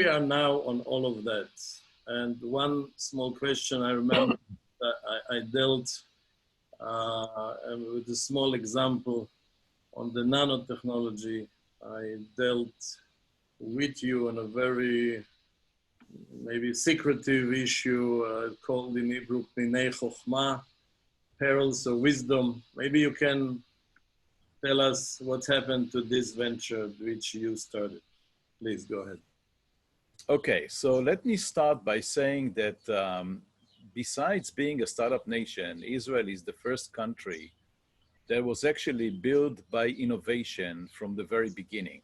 we are now on all of that? And one small question I remember that I dealt with a small example on the nanotechnology. I dealt with you on a very maybe secretive issue called in Hebrew Pnei Chochma, perils of wisdom. Maybe you can tell us what happened to this venture which you started. Please go ahead. Okay, so let me start by saying that besides being a startup nation, Israel is the first country that was actually built by innovation from the very beginning.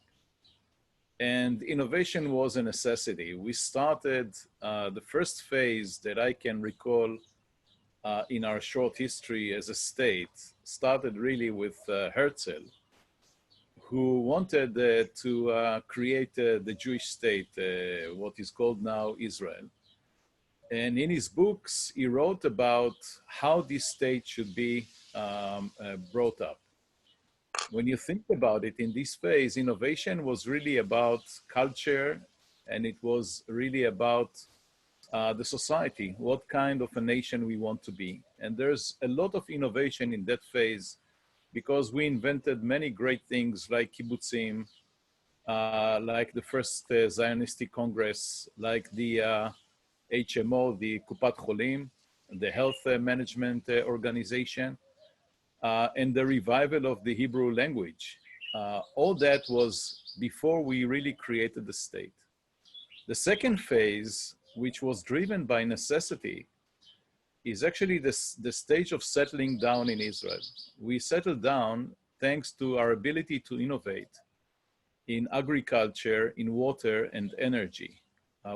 And innovation was a necessity. We started the first phase that I can recall in our short history as a state, started really with Herzl, who wanted to create the Jewish state, what is called now Israel. And in his books, he wrote about how this state should be brought up. When you think about it, in this phase, innovation was really about culture, and it was really about the society, what kind of a nation we want to be. And there's a lot of innovation in that phase, because we invented many great things like kibbutzim, like the first Zionistic Congress, like the HMO, the Kupat Cholim, the health management organization, and the revival of the Hebrew language. All that was before we really created the state. The second phase, which was driven by necessity, is actually the stage of settling down in Israel. We settled down thanks to our ability to innovate in agriculture, in water and energy.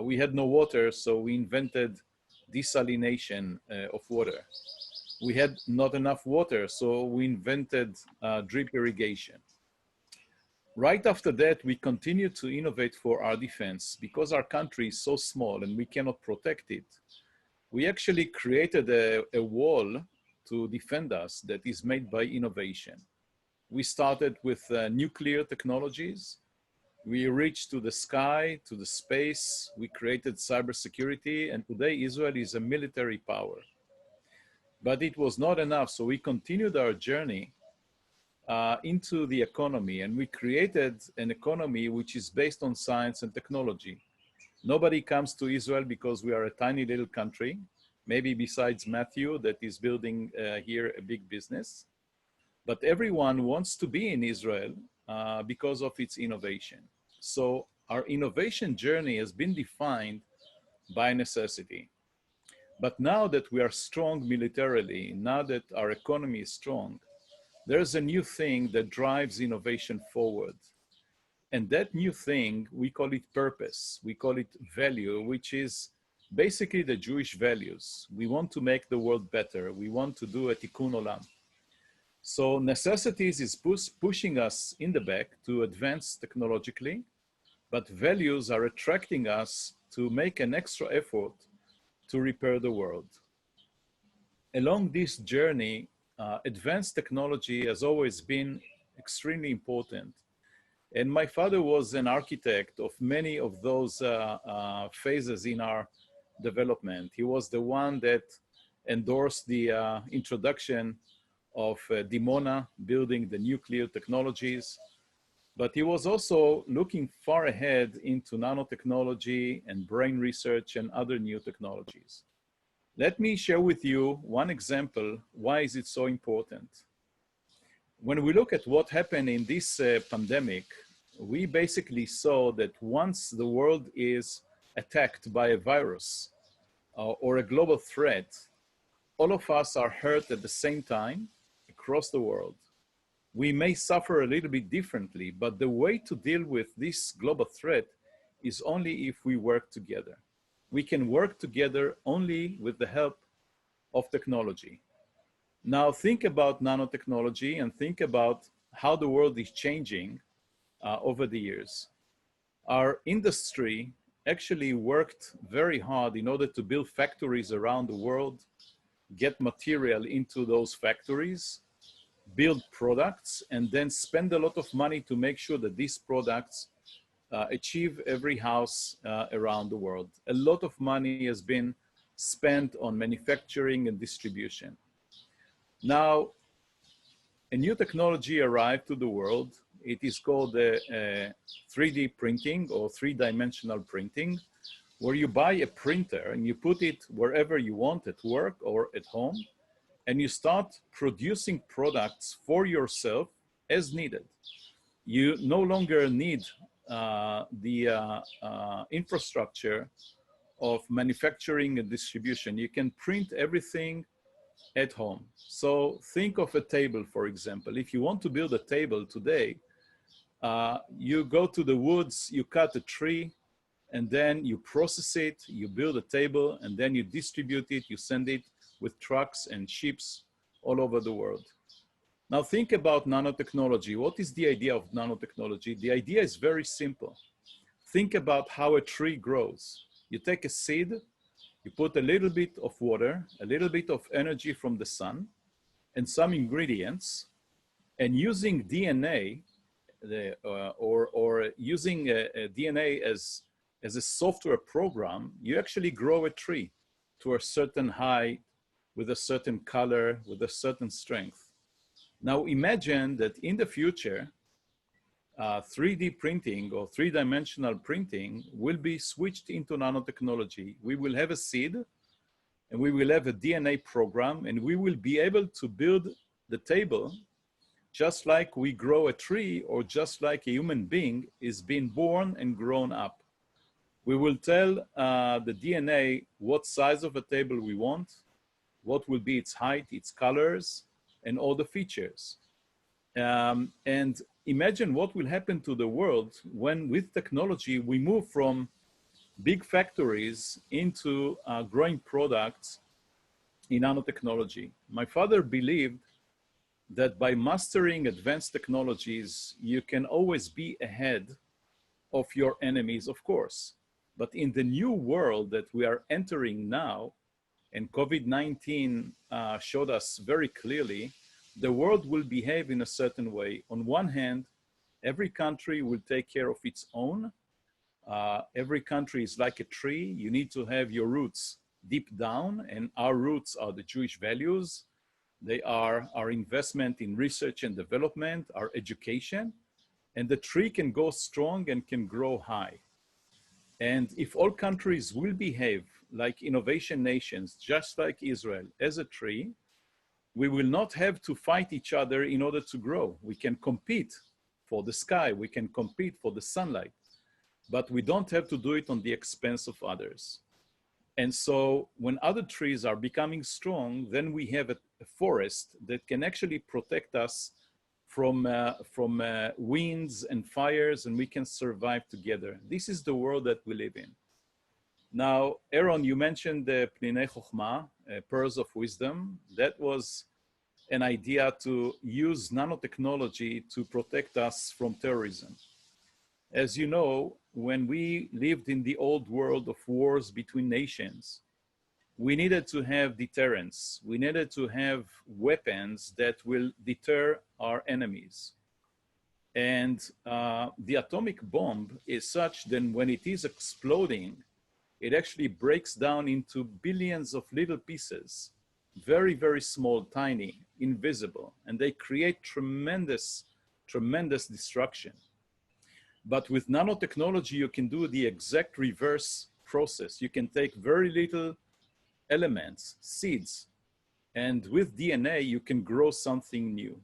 We had no water, so we invented desalination of water. We had not enough water, so we invented drip irrigation. Right after that, we continued to innovate for our defense. Because our country is so small and we cannot protect it, we actually created a wall to defend us that is made by innovation. We started with nuclear technologies. We reached to the sky, to the space. We created cybersecurity, and today Israel is a military power. But it was not enough, so we continued our journey into the economy, and we created an economy which is based on science and technology. Nobody comes to Israel because we are a tiny little country, maybe besides Matthew that is building here a big business. But everyone wants to be in Israel because of its innovation. So our innovation journey has been defined by necessity. But now that we are strong militarily, now that our economy is strong, there's a new thing that drives innovation forward. And that new thing, we call it purpose, we call it value, which is basically the Jewish values. We want to make the world better. We want to do a tikkun olam. So necessities is pushing us in the back to advance technologically, but values are attracting us to make an extra effort to repair the world. Along this journey, advanced technology has always been extremely important. And my father was an architect of many of those phases in our development. He was the one that endorsed the introduction of Dimona, building the nuclear technologies. But he was also looking far ahead into nanotechnology and brain research and other new technologies. Let me share with you one example. Why is it so important? When we look at what happened in this pandemic, we basically saw that once the world is attacked by a virus or a global threat, all of us are hurt at the same time across the world. We may suffer a little bit differently, but the way to deal with this global threat is only if we work together. We can work together only with the help of technology. Now think about nanotechnology and think about how the world is changing over the years. Our industry actually worked very hard in order to build factories around the world, get material into those factories, build products, and then spend a lot of money to make sure that these products achieve every house around the world. A lot of money has been spent on manufacturing and distribution. Now, a new technology arrived to the world. It is called 3D printing or three-dimensional printing, where you buy a printer and you put it wherever you want, at work or at home, and you start producing products for yourself as needed. You no longer need the infrastructure of manufacturing and distribution. You can print everything at home. So think of a table, for example. If you want to build a table today, you go to the woods, you cut a tree, and then you process it, you build a table, and then you distribute it, you send it with trucks and ships all over the world. Now think about nanotechnology. What is the idea of nanotechnology? The idea is very simple. Think about how a tree grows. You take a seed, you put a little bit of water, a little bit of energy from the sun, and some ingredients, and using DNA, or using a DNA as a software program, you actually grow a tree to a certain height, with a certain color, with a certain strength. Now imagine that in the future, 3D printing or three-dimensional printing will be switched into nanotechnology. We will have a seed and we will have a DNA program, and we will be able to build the table just like we grow a tree, or just like a human being is being born and grown up. We will tell the DNA what size of a table we want, what will be its height, its colors, and all the features. And imagine what will happen to the world when, with technology, we move from big factories into growing products in nanotechnology. My father believed that by mastering advanced technologies, you can always be ahead of your enemies, of course. But in the new world that we are entering now, and COVID-19 showed us very clearly, the world will behave in a certain way. On one hand, every country will take care of its own. Every country is like a tree. You need to have your roots deep down, and our roots are the Jewish values. They are our investment in research and development, our education, and the tree can go strong and can grow high. And if all countries will behave like innovation nations, just like Israel, as a tree, we will not have to fight each other in order to grow. We can compete for the sky, we can compete for the sunlight, but we don't have to do it on the expense of others. And so when other trees are becoming strong, then we have a forest that can actually protect us from winds and fires, and we can survive together. This is the world that we live in. Now, Aaron, you mentioned the Pninei Chokhmah, pearls of wisdom. That was an idea to use nanotechnology to protect us from terrorism. As you know, when we lived in the old world of wars between nations, we needed to have deterrence. We needed to have weapons that will deter our enemies. And the atomic bomb is such that when it is exploding, it actually breaks down into billions of little pieces, very, very small, tiny, invisible, and they create tremendous, tremendous destruction. But with nanotechnology, you can do the exact reverse process. You can take very little elements, seeds, and with DNA, you can grow something new.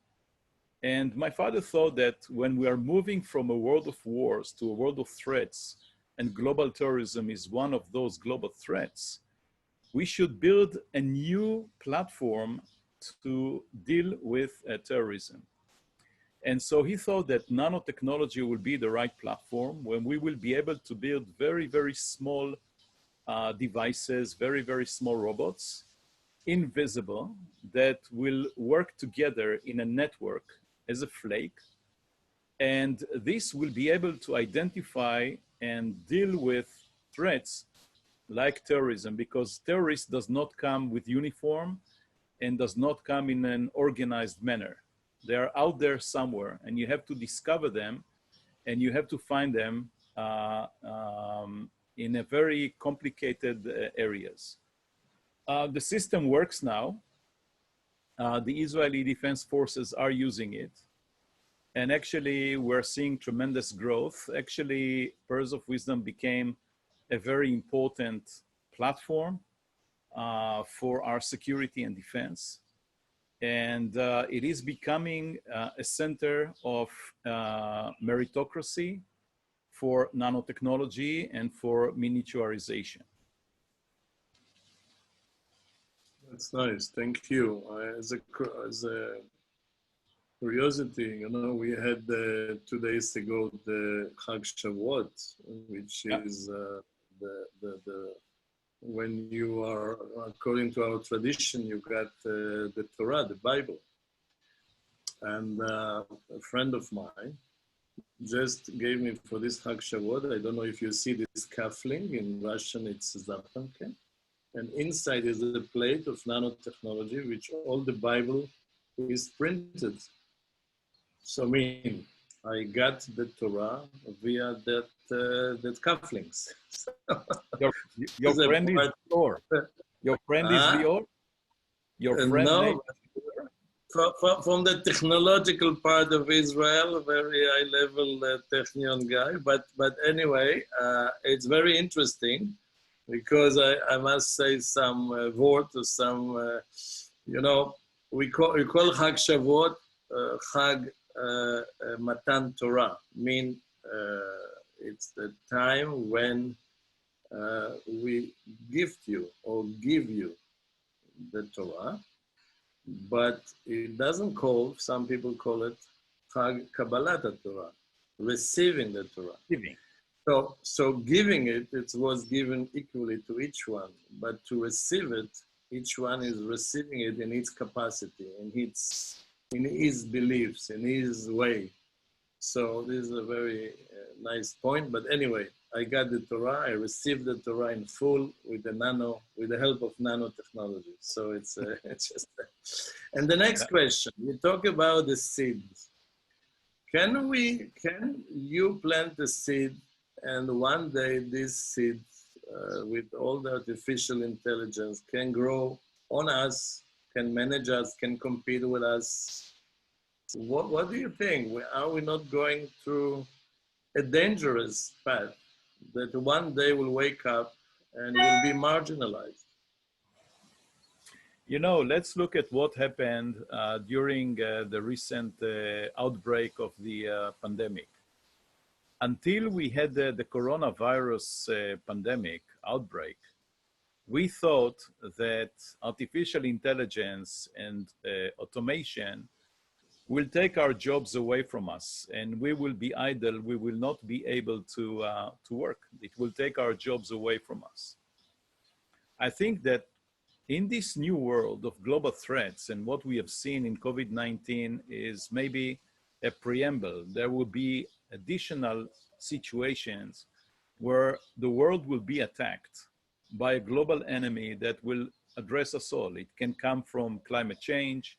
And my father thought that when we are moving from a world of wars to a world of threats, and global terrorism is one of those global threats, we should build a new platform to deal with terrorism. And so he thought that nanotechnology will be the right platform when we will be able to build very, very small devices, very, very small robots, invisible, that will work together in a network as a flake. And this will be able to identify and deal with threats like terrorism, because terrorists does not come with uniform and does not come in an organized manner. They are out there somewhere, and you have to discover them, and you have to find them in a very complicated areas. The system works now. The Israeli Defense Forces are using it. And actually, we're seeing tremendous growth. Actually, Pearls of Wisdom became a very important platform for our security and defense. And it is becoming a center of meritocracy for nanotechnology and for miniaturization. That's nice. Thank you. As a curiosity, you know, we had 2 days ago the Chag Shavuot, which is the when you are, according to our tradition, you got the Torah, the Bible. And a friend of mine just gave me for this Chag Shavuot, I don't know if you see this kafling, in Russian it's zapanke, and inside is a plate of nanotechnology, which all the Bible is printed. So I mean, I got the Torah via that cufflinks. Your friend is Lior. Your friend is Lior? Your friend no, from the technological part of Israel, very high-level technion guy. But anyway, it's very interesting because I must say some word or some, you know, we call Chag Shavuot Chag Matan Torah, mean it's the time when we gift you or give you the Torah, but it doesn't call, some people call it Chag Kabbalat Torah, receiving the Torah. Giving. So giving it, it was given equally to each one, but to receive it, each one is receiving it in its capacity, in his beliefs, in his way. So this is a very nice point. But anyway, I got the Torah. I received the Torah in full with the help of nanotechnology. So it's just. And the next question, we talk about the seeds. Can you plant the seed, and one day this seed, with all the artificial intelligence, can grow on us, can manage us, can compete with us? What do you think? Are we not going through a dangerous path that one day will wake up and will be marginalized? You know, let's look at what happened during the recent outbreak of the pandemic. Until we had the coronavirus pandemic outbreak, we thought that artificial intelligence and automation will take our jobs away from us, and we will be idle. We will not be able to work. It will take our jobs away from us. I think that in this new world of global threats, and what we have seen in COVID-19 is maybe a preamble. There will be additional situations where the world will be attacked by a global enemy that will address us all. It can come from climate change.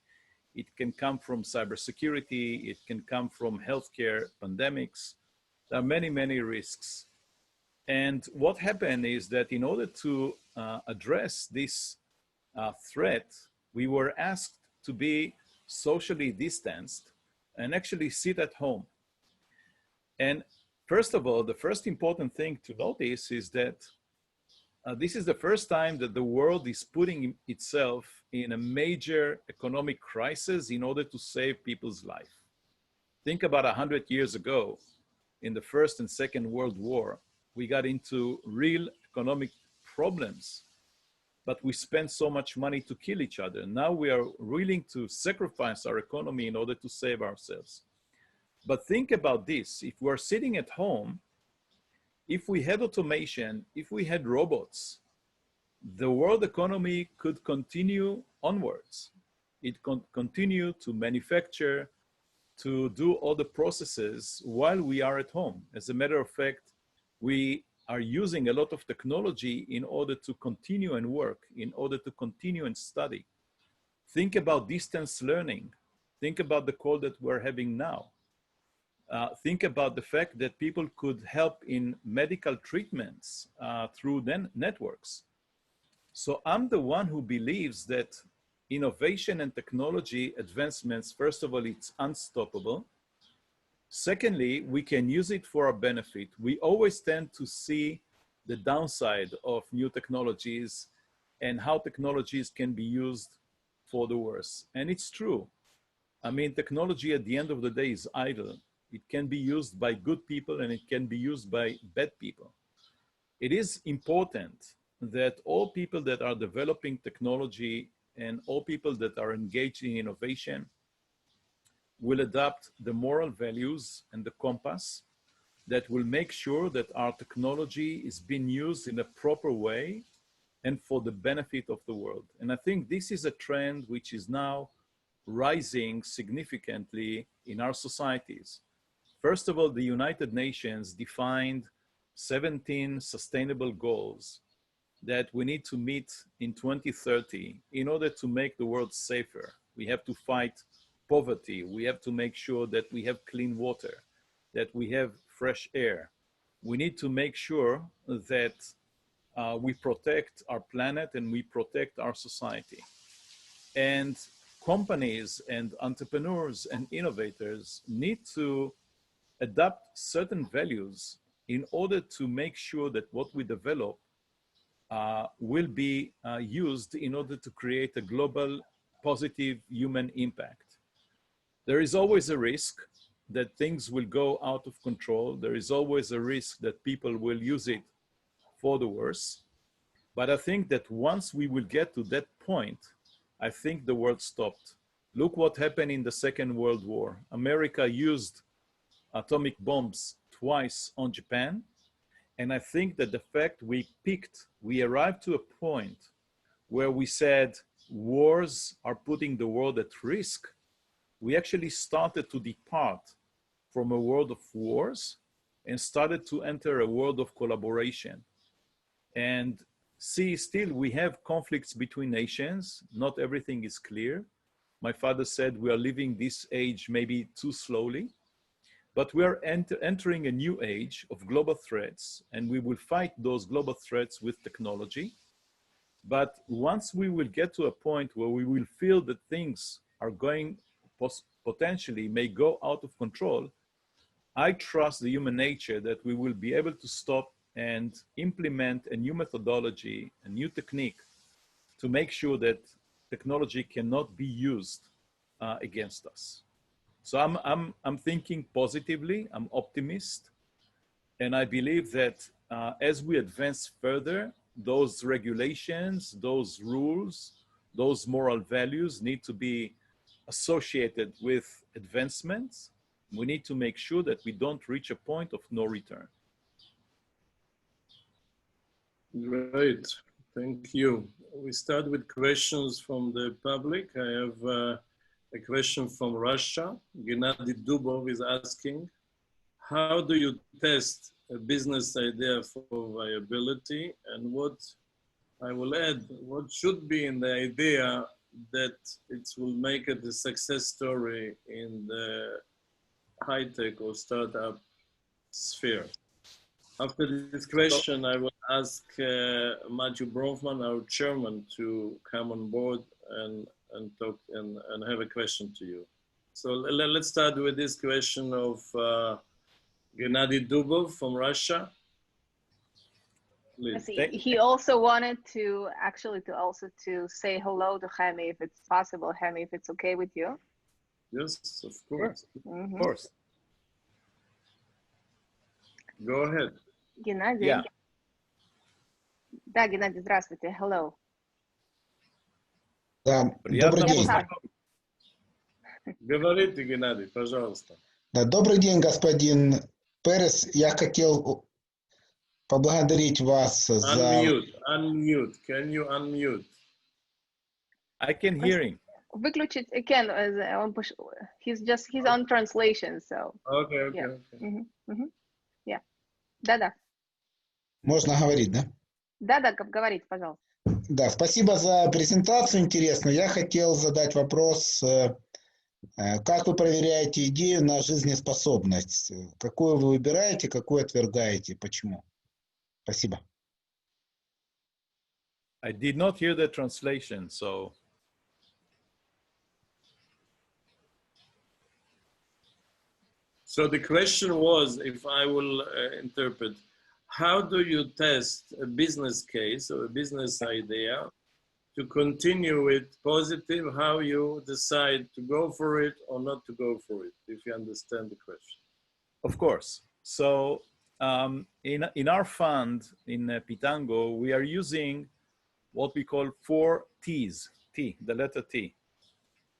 It can come from cybersecurity. It can come from healthcare pandemics. There are many, many risks. And what happened is that in order to address this threat, we were asked to be socially distanced and actually sit at home. And first of all, the first important thing to notice is that this is the first time that the world is putting itself in a major economic crisis in order to save people's life. Think about 100 years ago, in the First and Second World War, we got into real economic problems, but we spent so much money to kill each other. Now we are willing to sacrifice our economy in order to save ourselves. But think about this, if we're sitting at home, if we had automation, if we had robots, the world economy could continue onwards. It can continue to manufacture, to do all the processes while we are at home. As a matter of fact, we are using a lot of technology in order to continue and work, in order to continue and study. Think about distance learning. Think about the call that we're having now. think about the fact that people could help in medical treatments through networks. So I'm the one who believes that innovation and technology advancements, first of all, it's unstoppable. Secondly, we can use it for our benefit. We always tend to see the downside of new technologies and how technologies can be used for the worse. And it's true. I mean, technology at the end of the day is idle. It can be used by good people and it can be used by bad people. It is important that all people that are developing technology and all people that are engaged in innovation will adopt the moral values and the compass that will make sure that our technology is being used in a proper way and for the benefit of the world. And I think this is a trend which is now rising significantly in our societies. First of all, the United Nations defined 17 sustainable goals that we need to meet in 2030 in order to make the world safer. We have to fight poverty. We have to make sure that we have clean water, that we have fresh air. We need to make sure that we protect our planet and we protect our society. And companies and entrepreneurs and innovators need to adopt certain values in order to make sure that what we develop will be used in order to create a global positive human impact. There is always a risk that things will go out of control. There is always a risk that people will use it for the worse. But I think that once we will get to that point, I think the world stopped. Look what happened in the Second World War. America used atomic bombs twice on Japan. And I think that the fact we arrived to a point where we said wars are putting the world at risk. We actually started to depart from a world of wars and started to enter a world of collaboration. And see, still we have conflicts between nations. Not everything is clear. My father said we are living this age maybe too slowly. But we are entering a new age of global threats, and we will fight those global threats with technology. But once we will get to a point where we will feel that things are going, potentially may go out of control, I trust the human nature that we will be able to stop and implement a new methodology, a new technique to make sure that technology cannot be used against us. So I'm thinking positively, I'm optimist, and I believe that as we advance further, those regulations, those rules, those moral values need to be associated with advancements. We need to make sure that we don't reach a point of no return. Great, thank you. We start with questions from the public. I have a question from Russia. Gennady Dubov is asking, how do you test a business idea for viability? And what, I will add, what should be in the idea that it will make it a success story in the high-tech or startup sphere? After this question, I will ask Matthew Bronfman, our chairman, to come on board and talk and have a question to you. So let's start with this question of Gennady Dubov from Russia. He also wanted to say hello to Chemi, if it's possible. Chemi, if it's okay with you. Yes, of course. Mm-hmm. Of course. Go ahead. Геннадий. Yeah. Да, Геннадий, здравствуйте. Hello. Да, добрый день. Говорите, Геннадий, пожалуйста. Да, добрый день, господин Перес. Я хотел поблагодарить вас за... Unmute. Can you unmute? I can hear him. Выключить, Ken, he's on translation, so. Okay. Yeah. Mm-hmm. Mm-hmm. Yeah. Да. Можно говорить, да? Да, говорите, пожалуйста. Да, спасибо за презентацию интересную. Я хотел задать вопрос Как вы проверяете идею на жизнеспособность? Какую вы выбираете, какую отвергаете? Почему? Спасибо. I did not hear the translation, so. So the question was, if I will interpret, how do you test a business case or a business idea to continue with positive, how you decide to go for it or not to go for it, if you understand the question. Of course. So in our fund, in Pitango, we are using what we call 4 T's, T, the letter T.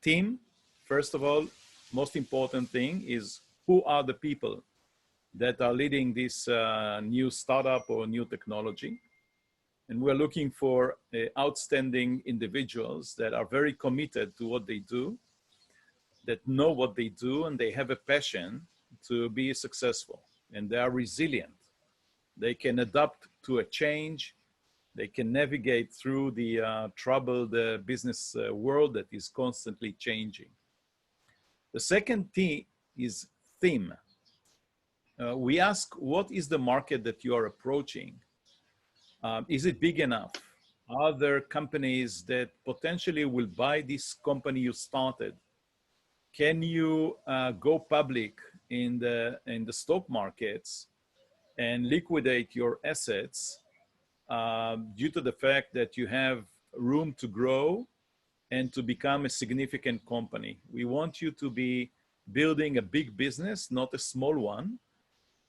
Team, first of all, most important thing is who are the people that are leading this new startup or new technology. And we're looking for outstanding individuals that are very committed to what they do, that know what they do, and they have a passion to be successful. And they are resilient. They can adapt to a change. They can navigate through the troubled business world that is constantly changing. The second T is theme. We ask, what is the market that you are approaching? Is it big enough? Are there companies that potentially will buy this company you started? Can you go public in the stock markets and liquidate your assets due to the fact that you have room to grow and to become a significant company? We want you to be building a big business, not a small one.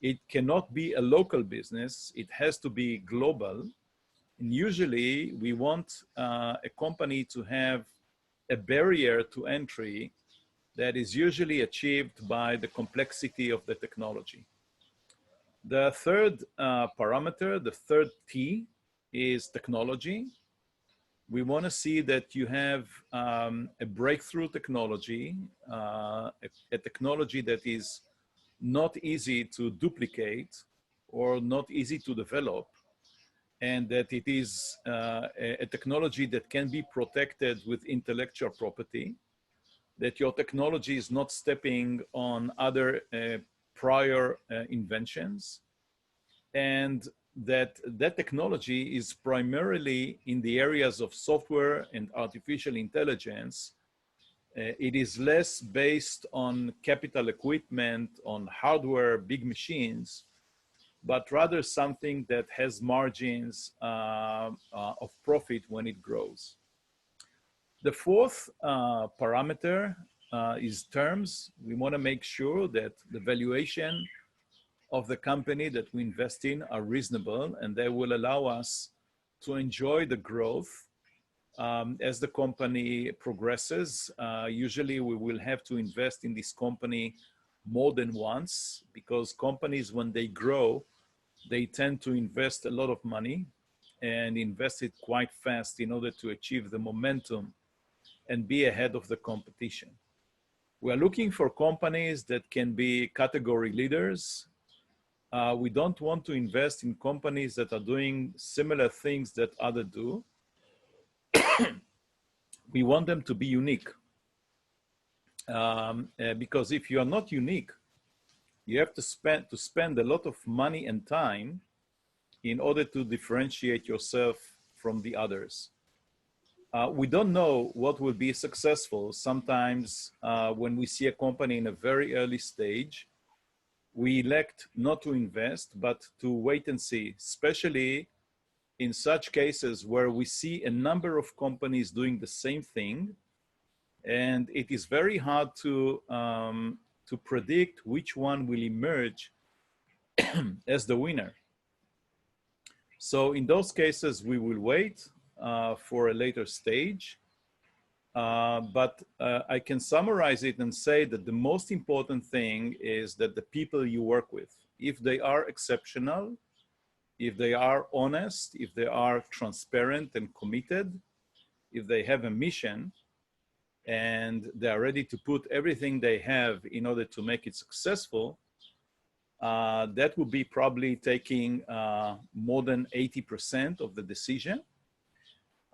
It cannot be a local business. It has to be global. And usually we want a company to have a barrier to entry that is usually achieved by the complexity of the technology. The third parameter, the third T, is technology. We want to see that you have a breakthrough technology, a technology that is not easy to duplicate or not easy to develop, and that it is a technology that can be protected with intellectual property, that your technology is not stepping on other prior inventions, and that that technology is primarily in the areas of software and artificial intelligence. It is less based on capital equipment, on hardware, big machines, but rather something that has margins of profit when it grows. The fourth parameter is terms. We want to make sure that the valuation of the company that we invest in are reasonable, and they will allow us to enjoy the growth as the company progresses. Usually we will have to invest in this company more than once, because companies, when they grow, they tend to invest a lot of money and invest it quite fast in order to achieve the momentum and be ahead of the competition. We are looking for companies that can be category leaders. We don't want to invest in companies that are doing similar things that others do. We want them to be unique. Because if you are not unique, you have to spend a lot of money and time in order to differentiate yourself from the others. We don't know what will be successful. Sometimes when we see a company in a very early stage, we elect not to invest, but to wait and see, especially in such cases where we see a number of companies doing the same thing, and it is very hard to predict which one will emerge as the winner. So in those cases, we will wait for a later stage. But I can summarize it and say that the most important thing is that the people you work with, if they are exceptional, if they are honest, if they are transparent and committed, if they have a mission, and they are ready to put everything they have in order to make it successful, that would be probably taking more than 80% of the decision.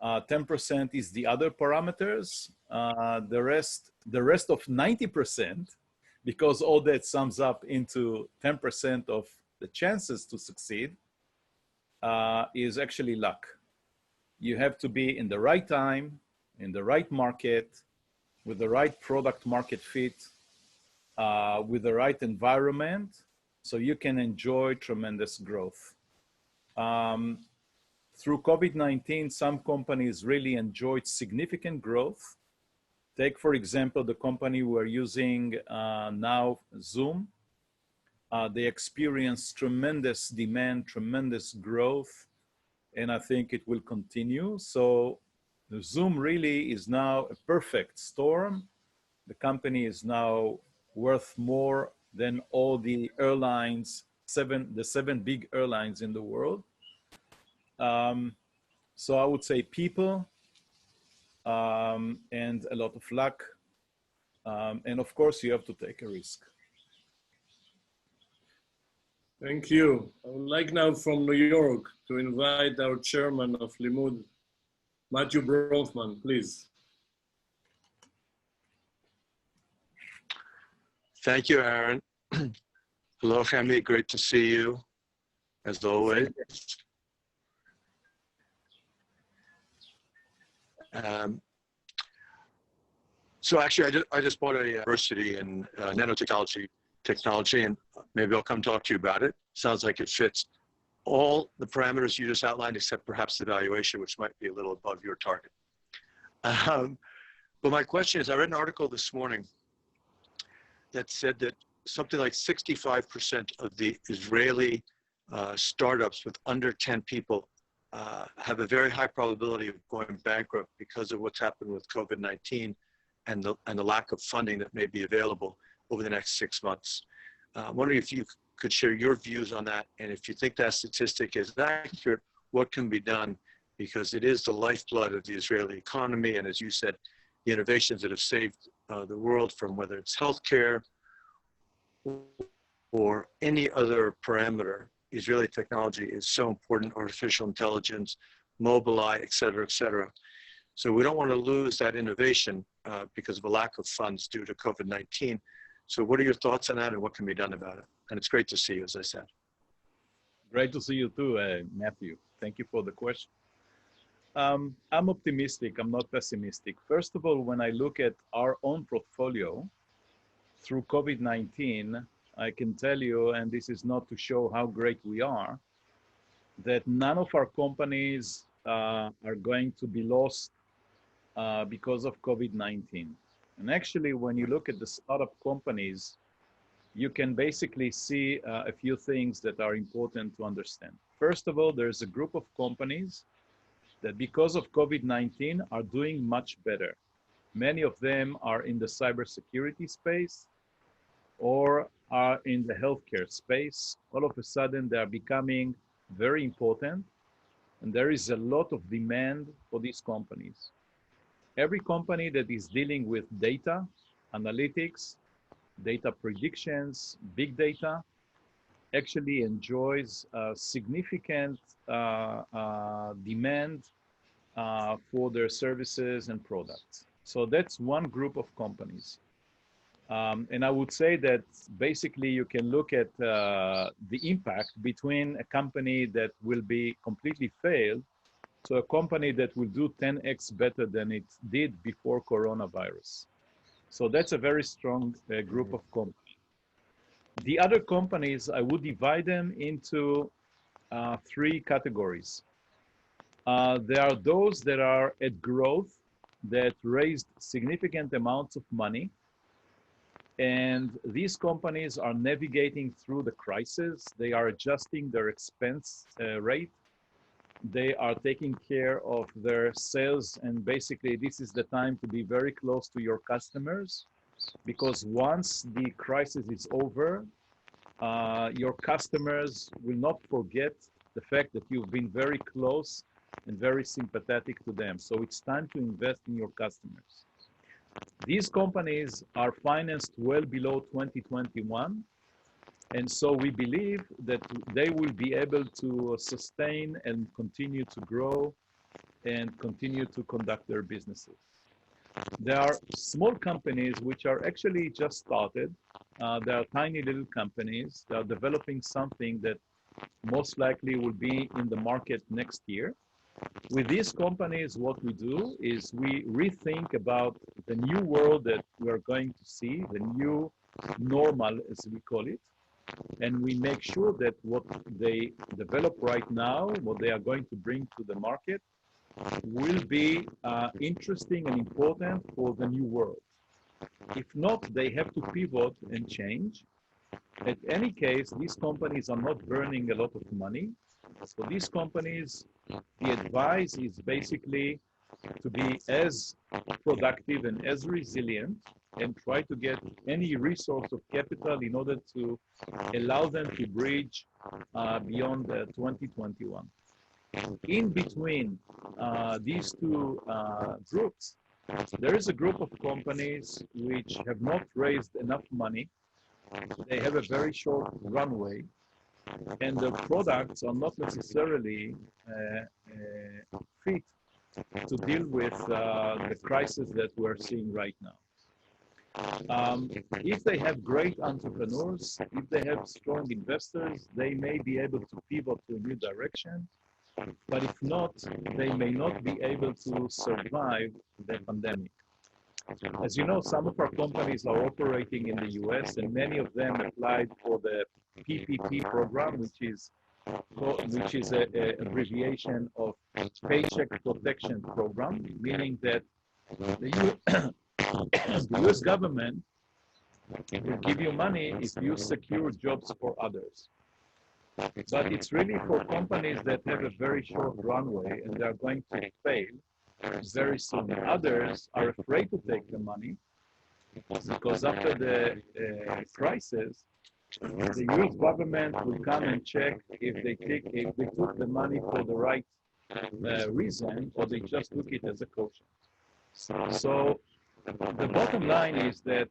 10% is the other parameters. The rest of 90%, because all that sums up into 10% of the chances to succeed, is actually luck. You have to be in the right time, in the right market, with the right product market fit, with the right environment, so you can enjoy tremendous growth. Through COVID-19, some companies really enjoyed significant growth. Take, for example, the company we're using now, Zoom. They experienced tremendous demand, tremendous growth, and I think it will continue. So the Zoom really is now a perfect storm. The company is now worth more than all the airlines, the seven big airlines in the world. So I would say people and a lot of luck. And of course, you have to take a risk. Thank you. I would like now from New York to invite our chairman of eLimmud, Matthew Bronfman, please. Thank you, Aaron. Hello, Chemi. Great to see you, as always. So actually, I just bought a university in nanotechnology, and maybe I'll come talk to you about it. Sounds like it fits all the parameters you just outlined, except perhaps the valuation, which might be a little above your target. But my question is, I read an article this morning that said that something like 65% of the Israeli startups with under 10 people have a very high probability of going bankrupt because of what's happened with COVID-19 and the lack of funding that may be available over the next 6 months. I'm wondering if you could share your views on that, and if you think that statistic is accurate, what can be done? Because it is the lifeblood of the Israeli economy, and as you said, the innovations that have saved the world, from whether it's healthcare or any other parameter. Israeli technology is so important, artificial intelligence, Mobileye, et cetera, So we don't want to lose that innovation because of a lack of funds due to COVID-19. So what are your thoughts on that, and what can be done about it? And it's great to see you, as I said. Great to see you too, Matthew. Thank you for the question. I'm optimistic, I'm not pessimistic. First of all, when I look at our own portfolio through COVID-19, I can tell you, and this is not to show how great we are, that none of our companies are going to be lost because of COVID-19. And actually, when you look at the startup companies, you can basically see a few things that are important to understand. First of all, there's a group of companies that because of COVID-19 are doing much better. Many of them are in the cybersecurity space or are in the healthcare space. All of a sudden, they are becoming very important, and there is a lot of demand for these companies. Every company that is dealing with data, analytics, data predictions, big data, actually enjoys significant demand for their services and products. So that's one group of companies. And I would say that basically you can look at the impact between a company that will be completely failed to a company that will do 10x better than it did before coronavirus. So that's a very strong group of companies. The other companies, I would divide them into 3 categories. There are those that are at growth, that raised significant amounts of money. And these companies are navigating through the crisis. They are adjusting their expense rate. They are taking care of their sales. And basically, this is the time to be very close to your customers, because once the crisis is over, your customers will not forget the fact that you've been very close and very sympathetic to them. So it's time to invest in your customers. These companies are financed well below 2021. And so we believe that they will be able to sustain and continue to grow and continue to conduct their businesses. There are small companies which are actually just started. They are tiny little companies. They are developing something that most likely will be in the market next year. With these companies, what we do is we rethink about the new world that we're going to see, the new normal, as we call it, and we make sure that what they develop right now, what they are going to bring to the market, will be interesting and important for the new world. If not, they have to pivot and change. In any case, these companies are not burning a lot of money. So these companies, the advice is basically to be as productive and as resilient and try to get any resource of capital in order to allow them to bridge beyond 2021. In between these two groups, there is a group of companies which have not raised enough money. They have a very short runway, and the products are not necessarily fit to deal with the crisis that we're seeing right now. If they have great entrepreneurs, if they have strong investors, they may be able to pivot to a new direction. But if not, they may not be able to survive the pandemic. As you know, some of our companies are operating in the US, and many of them applied for the PPP program, which is an abbreviation of Paycheck Protection Program, meaning that the US government will give you money if you secure jobs for others. But it's really for companies that have a very short runway and they're going to fail very soon. Others are afraid to take the money because after the crisis, the US government will come and check if they took the money for the right reason or they just took it as a caution. So the bottom line is that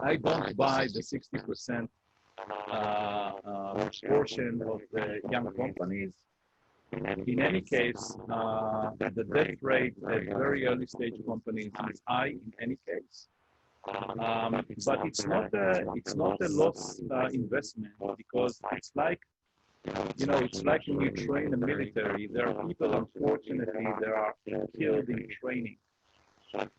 I don't buy the 60% portion of the young companies. In any case, the death rate at very early stage companies is high in any case. But it's not a loss investment because it's like, it's like when you train the military. There are people, unfortunately, that are killed in training.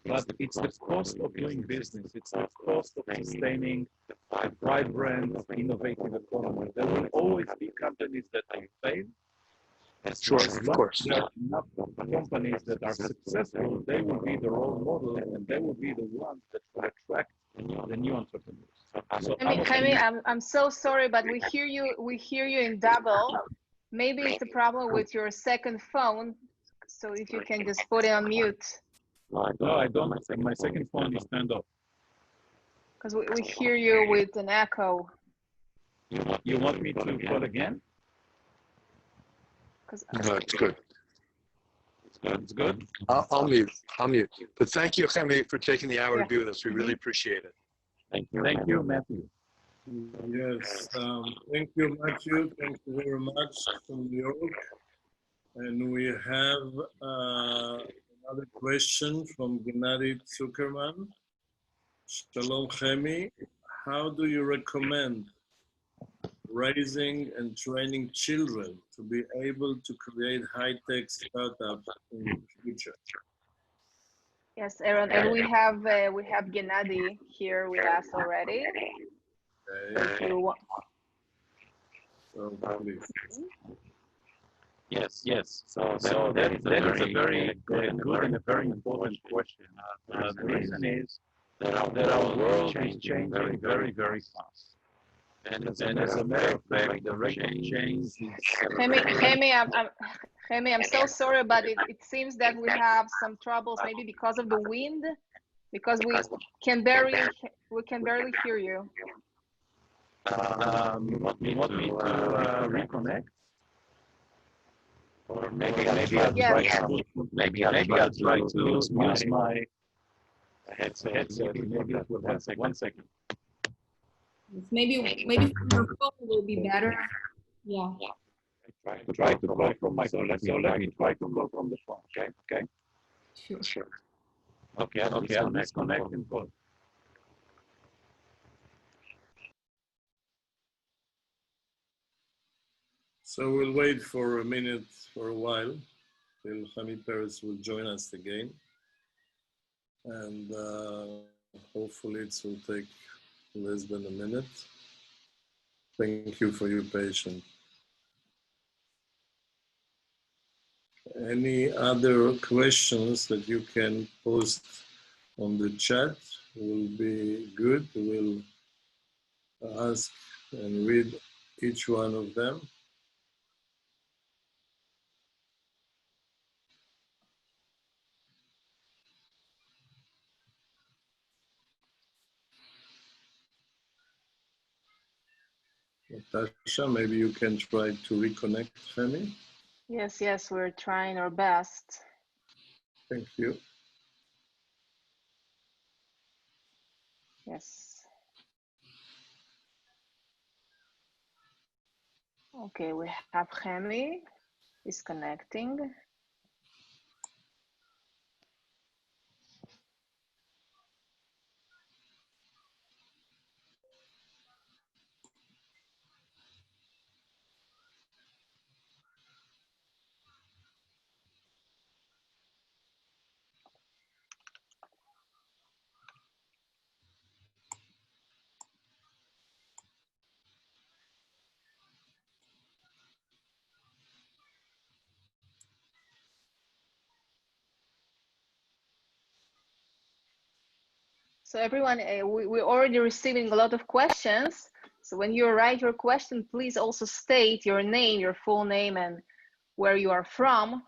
But it's the cost of doing business. It's the cost of sustaining a vibrant, innovative economy. There will always be companies that will fail. Sure, of course. There are enough companies that are successful, they will be the role model, and they will be the ones that will attract the new entrepreneurs. So Chemi, I'm so sorry, but we hear you in double. Maybe it's a problem with your second phone. So if you can just put it on mute. No, I don't. My second phone is turned off. Because we hear you with an echo. You want me to call again? No, it's good. It's good? I'll mute. But thank you, Chemi, for taking the hour to be with us. We really appreciate it. Thank you, Matthew. Yes, thank you, Matthew. Thank you very much from New York. And we have another question from Gennady Zuckerman. Shalom, Chemi. How do you recommend raising and training children to be able to create high-tech startups in the future? Yes, Aaron, and we have Gennady here with us already. Okay. If you want. So please. Yes. So that is a very good and a very important question. The reason is that our world is changing very, very fast. And as a matter of fact, the rate of change is... Chemi, I'm so sorry, but it seems that we have some troubles, maybe because of the wind, because we can barely hear you. You want me to reconnect? Or maybe I'll try to use my headset. Maybe it will help. 1 second. Maybe from your phone will be better. Yeah. try to go from my phone. So let me try to go from the phone. Okay. Sure. Okay. I'll disconnect and go. So we'll wait for a minute, for a while, till Chemi Peres will join us again. And hopefully it will take less than a minute. Thank you for your patience. Any other questions that you can post on the chat will be good. We'll ask and read each one of them. Natasha, maybe you can try to reconnect Chemi. Yes, we're trying our best. Thank you. Yes. Okay, we have Chemi disconnecting. So everyone, we're already receiving a lot of questions. So when you write your question, please also state your name, your full name, and where you are from.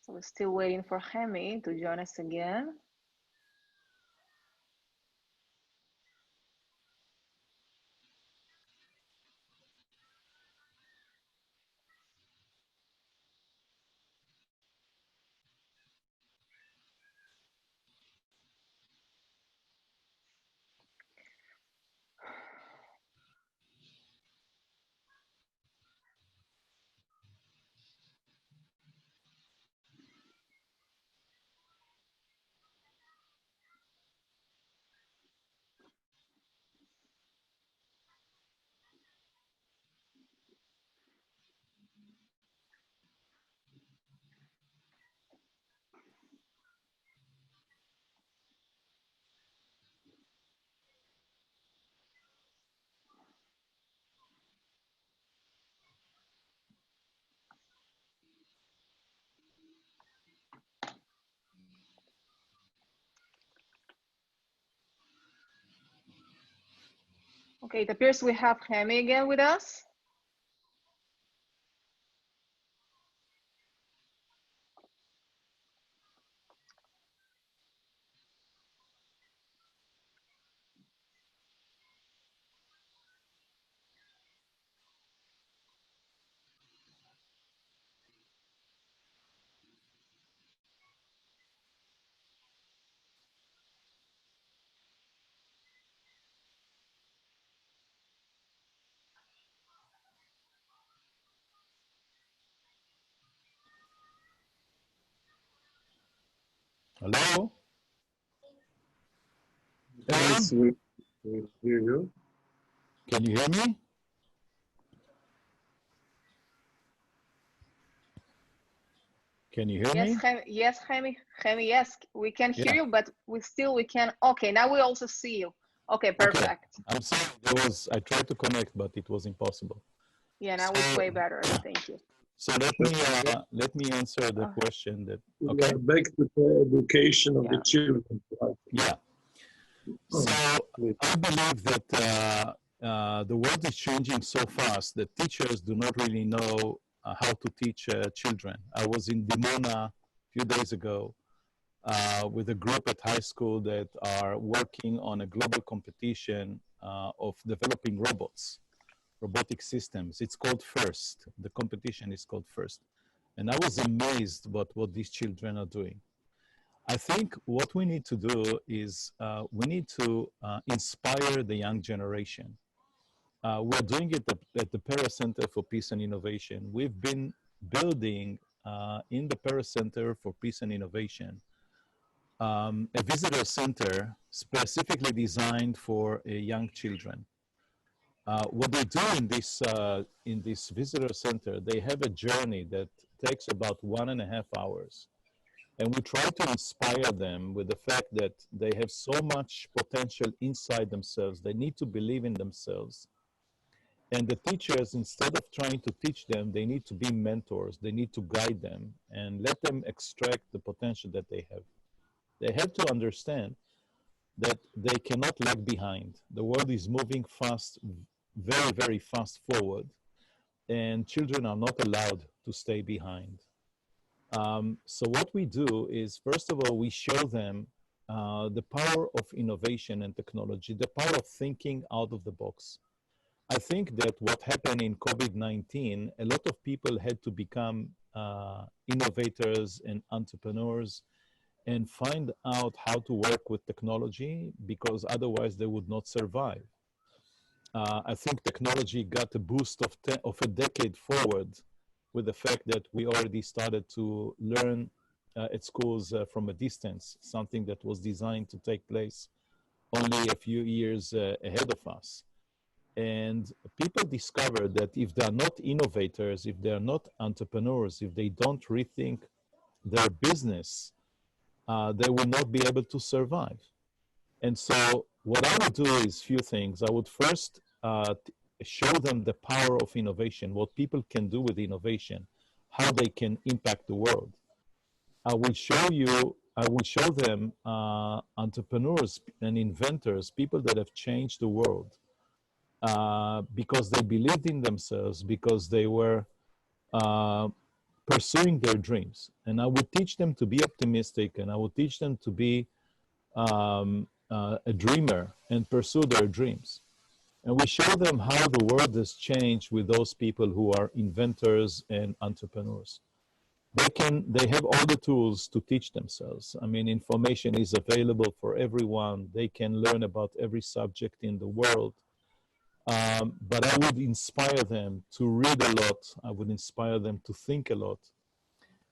So we're still waiting for Chemi to join us again. Okay, it appears we have Chemi again with us. Hello? Yes, we hear you. Can you hear me? Can you hear Yes, me? Chemi, yes, we can hear Yeah. you, but we can. Okay, now we also see you. Okay, perfect. Okay. I'm sorry, I tried to connect, but it was impossible. Yeah, now it's way better. Thank you. So let me answer the question that, okay? Back to the education of the Yeah. children. Yeah. So I believe that the world is changing so fast that teachers do not really know how to teach children. I was in Dimona a few days ago with a group at high school that are working on a global competition of developing robotic systems. It's called FIRST. The competition is called FIRST. And I was amazed about what these children are doing. I think what we need to do is we need to inspire the young generation. We're doing it at the Peres Center for Peace and Innovation. We've been building in the Peres Center for Peace and Innovation a visitor center specifically designed for young children. What they do in this visitor center, they have a journey that takes about 1.5 hours. And we try to inspire them with the fact that they have so much potential inside themselves. They need to believe in themselves. And the teachers, instead of trying to teach them, they need to be mentors. They need to guide them and let them extract the potential that they have. They have to understand that they cannot lag behind. The world is moving fast, very, very fast forward, and children are not allowed to stay behind. So what we do is, first of all, we show them the power of innovation and technology, the power of thinking out of the box. I think that what happened in COVID-19, a lot of people had to become innovators and entrepreneurs and find out how to work with technology, because otherwise they would not survive. I think technology got a boost of a decade forward with the fact that we already started to learn at schools from a distance, something that was designed to take place only a few years ahead of us. And people discovered that if they are not innovators, if they are not entrepreneurs, if they don't rethink their business, they will not be able to survive. And so what I would do is few things. I would first show them the power of innovation, what people can do with innovation, how they can impact the world. I will show them entrepreneurs and inventors, people that have changed the world because they believed in themselves, because they were pursuing their dreams. And I would teach them to be optimistic, and I would teach them to be a dreamer and pursue their dreams. And we show them how the world has changed with those people who are inventors and entrepreneurs. They have all the tools to teach themselves. I mean, information is available for everyone. They can learn about every subject in the world. But I would inspire them to read a lot. I would inspire them to think a lot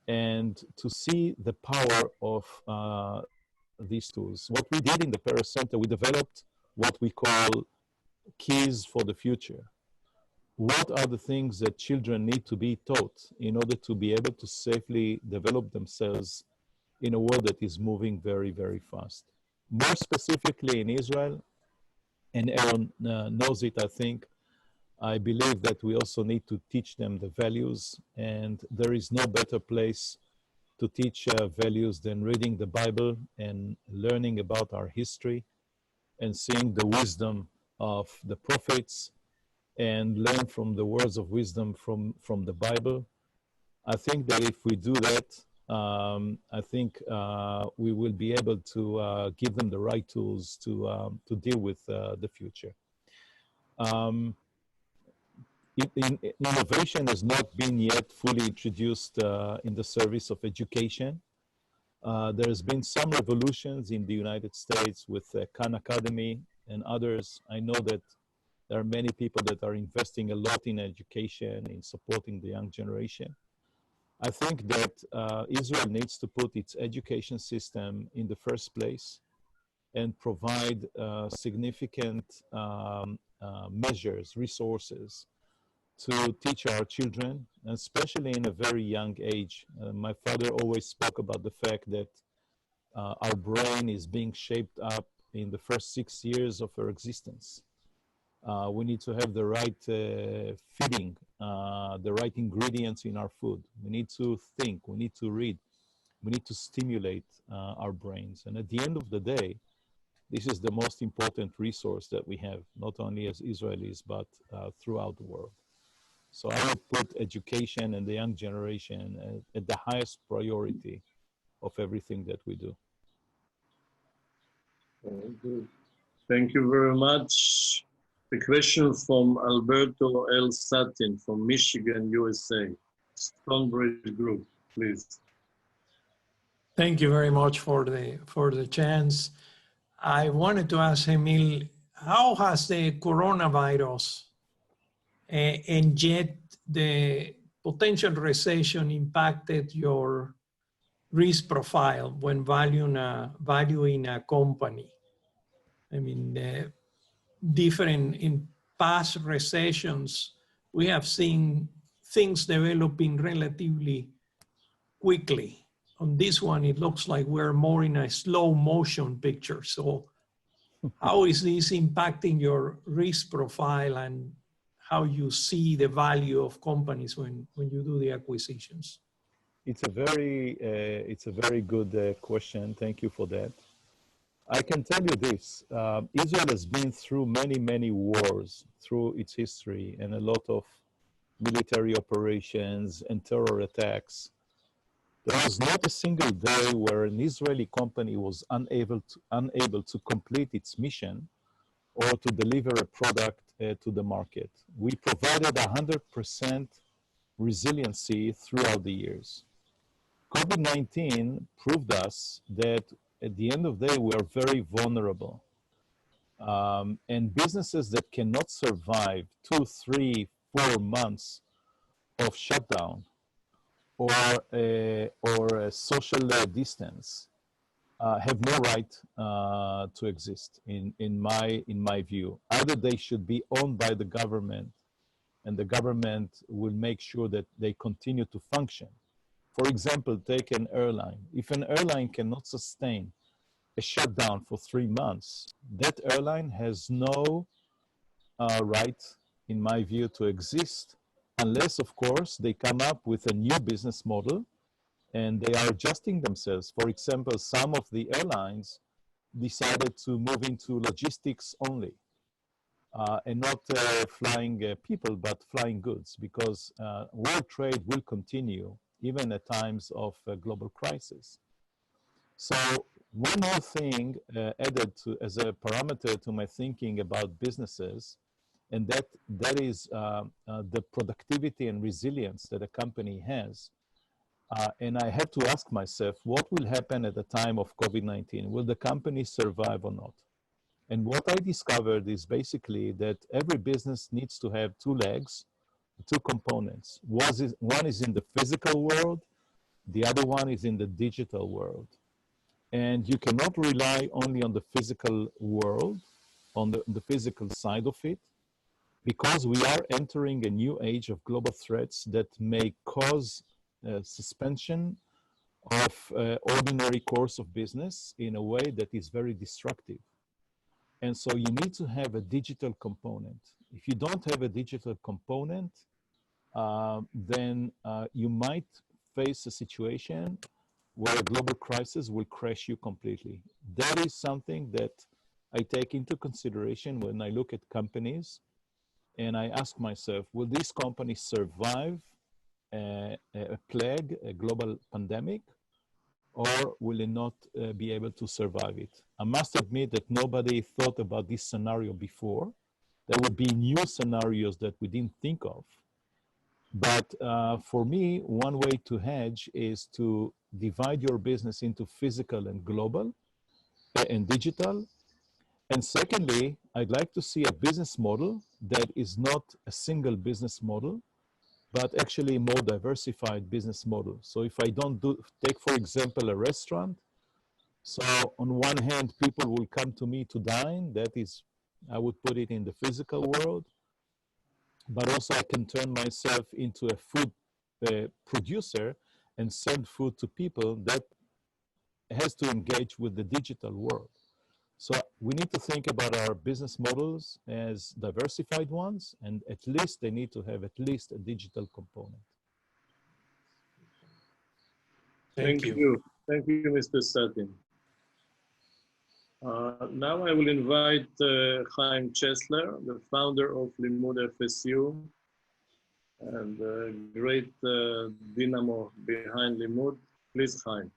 and to see the power of these tools. What we did in the Peres Center, we developed what we call keys for the future. What are the things that children need to be taught in order to be able to safely develop themselves in a world that is moving very, very fast? More specifically in Israel, and Aaron knows it, I think, I believe that we also need to teach them the values, and there is no better place to teach values than reading the Bible and learning about our history and seeing the wisdom of the prophets and learn from the words of wisdom from the Bible. I think that if we do that, I think we will be able to give them the right tools to deal with the future. Innovation has not been yet fully introduced in the service of education. There's been some revolutions in the United States with Khan Academy and others. I know that there are many people that are investing a lot in education, in supporting the young generation. I think that Israel needs to put its education system in the first place and provide significant measures, resources to teach our children, especially in a very young age. My father always spoke about the fact that our brain is being shaped up in the first 6 years of our existence. We need to have the right feeding, the right ingredients in our food. We need to think, we need to read, we need to stimulate our brains. And at the end of the day, this is the most important resource that we have, not only as Israelis, but throughout the world. So I would put education and the young generation at the highest priority of everything that we do. Very good. Thank you very much. The question from Alberto L. Satin from Michigan, USA. Stonebridge Group, please. Thank you very much for the chance. I wanted to ask Emil, how has the coronavirus and yet the potential recession impacted your risk profile when valuing a company? I mean, different in past recessions, we have seen things developing relatively quickly. On this one, it looks like we're more in a slow motion picture. So how is this impacting your risk profile and how you see the value of companies when you do the acquisitions? It's a very good question. Thank you for that. I can tell you this, Israel has been through many wars through its history and a lot of military operations and terror attacks. There was not a single day where an Israeli company was unable to complete its mission or to deliver a product to the market. We provided 100% resiliency throughout the years. COVID-19 proved us that at the end of the day, we are very vulnerable. And businesses that cannot survive 2, 3, 4 months of shutdown or a social distance have no right to exist in my view. Either they should be owned by the government and the government will make sure that they continue to function. For example, take an airline. If an airline cannot sustain a shutdown for 3 months, that airline has no right, in my view, to exist unless, of course, they come up with a new business model and they are adjusting themselves. For example, some of the airlines decided to move into logistics only and not flying people, but flying goods, because world trade will continue even at times of global crisis. So one more thing added as a parameter to my thinking about businesses, and that is the productivity and resilience that a company has. And I had to ask myself, what will happen at the time of COVID-19? Will the company survive or not? And what I discovered is basically that every business needs to have 2 legs, 2 components. One is in the physical world, the other one is in the digital world. And you cannot rely only on the physical world, on the physical side of it, because we are entering a new age of global threats that may cause suspension of ordinary course of business in a way that is very destructive. And so you need to have a digital component. If you don't have a digital component, then you might face a situation where a global crisis will crash you completely. That is something that I take into consideration when I look at companies, and I ask myself, will this company survive a plague, a global pandemic, or will it not be able to survive it? I must admit that nobody thought about this scenario before. There would be new scenarios that we didn't think of. But for me, one way to hedge is to divide your business into physical and global and digital. And secondly, I'd like to see a business model that is not a single business model, but actually a more diversified business model. So if I don't take, for example, a restaurant, so on one hand, people will come to me to dine. That is, I would put it in the physical world. But also I can turn myself into a food producer and send food to people. That has to engage with the digital world. So we need to think about our business models as diversified ones, and at least they need to have at least a digital component. Thank you. Thank you, Mr. Satin. Now I will invite Chaim Chesler, the founder of E-Limmud FSU and great dynamo behind E-Limmud. Please, Chaim.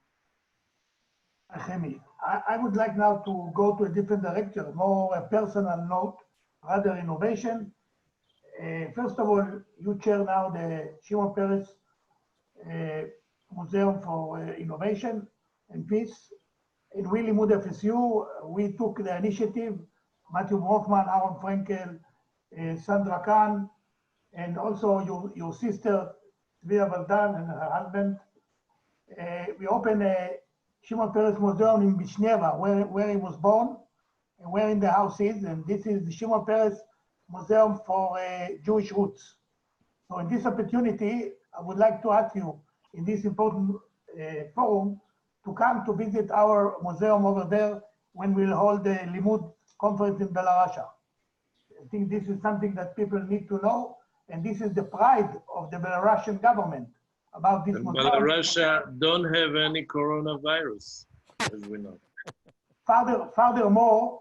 Chemi, I would like now to go to a different direction, more a personal note, rather innovation. First of all, you chair now the Shimon Peres Museum for Innovation and Peace. In E-Limmud FSU, we took the initiative, Matthew Hoffman, Aaron Frenkel, Sandra Kahn, and also your sister, Tvia Valdan, and her husband. We opened a Shimon Peres Museum in Vishneva, where he was born, and where in the house is, and this is the Shimon Peres Museum for Jewish Roots. So in this opportunity, I would like to ask you, in this important forum, to come to visit our museum over there when we'll hold the E-Limmud conference in Belarus. I think this is something that people need to know, and this is the pride of the Belarusian government about this museum. Belarus don't have any coronavirus, as we know. Furthermore,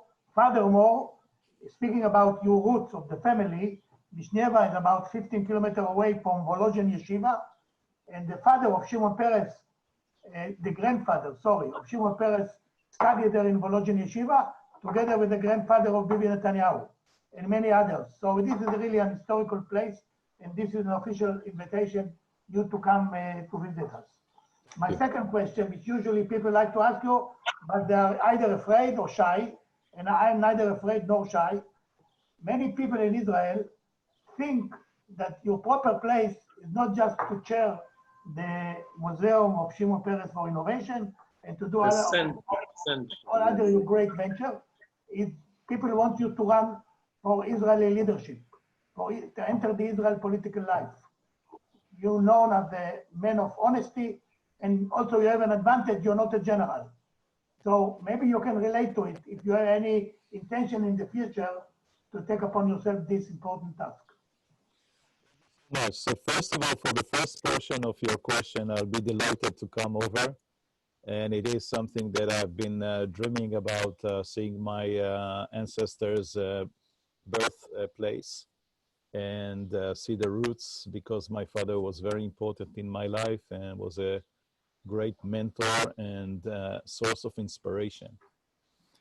speaking about your roots of the family, Vishneva is about 15 kilometers away from Volozhin Yeshiva, and the father of Shimon Peres, the grandfather, sorry, of Shimon Peres studied there in Volozhin Yeshiva, together with the grandfather of Bibi Netanyahu, and many others. So this is really an historical place, and this is an official invitation you to come to visit us. My second question, which usually people like to ask you, but they are either afraid or shy, and I am neither afraid nor shy. Many people in Israel think that your proper place is not just to chair the Museum of Shimon Peres for Innovation and to do all other great venture. People want you to run for Israeli leadership, to enter the Israel political life. You're known as the man of honesty, and also you have an advantage, you're not a general. So maybe you can relate to it if you have any intention in the future to take upon yourself this important task. No, so first of all, for the first portion of your question, I'll be delighted to come over. And it is something that I've been dreaming about, seeing my ancestors' birthplace and see the roots, because my father was very important in my life and was a great mentor and source of inspiration.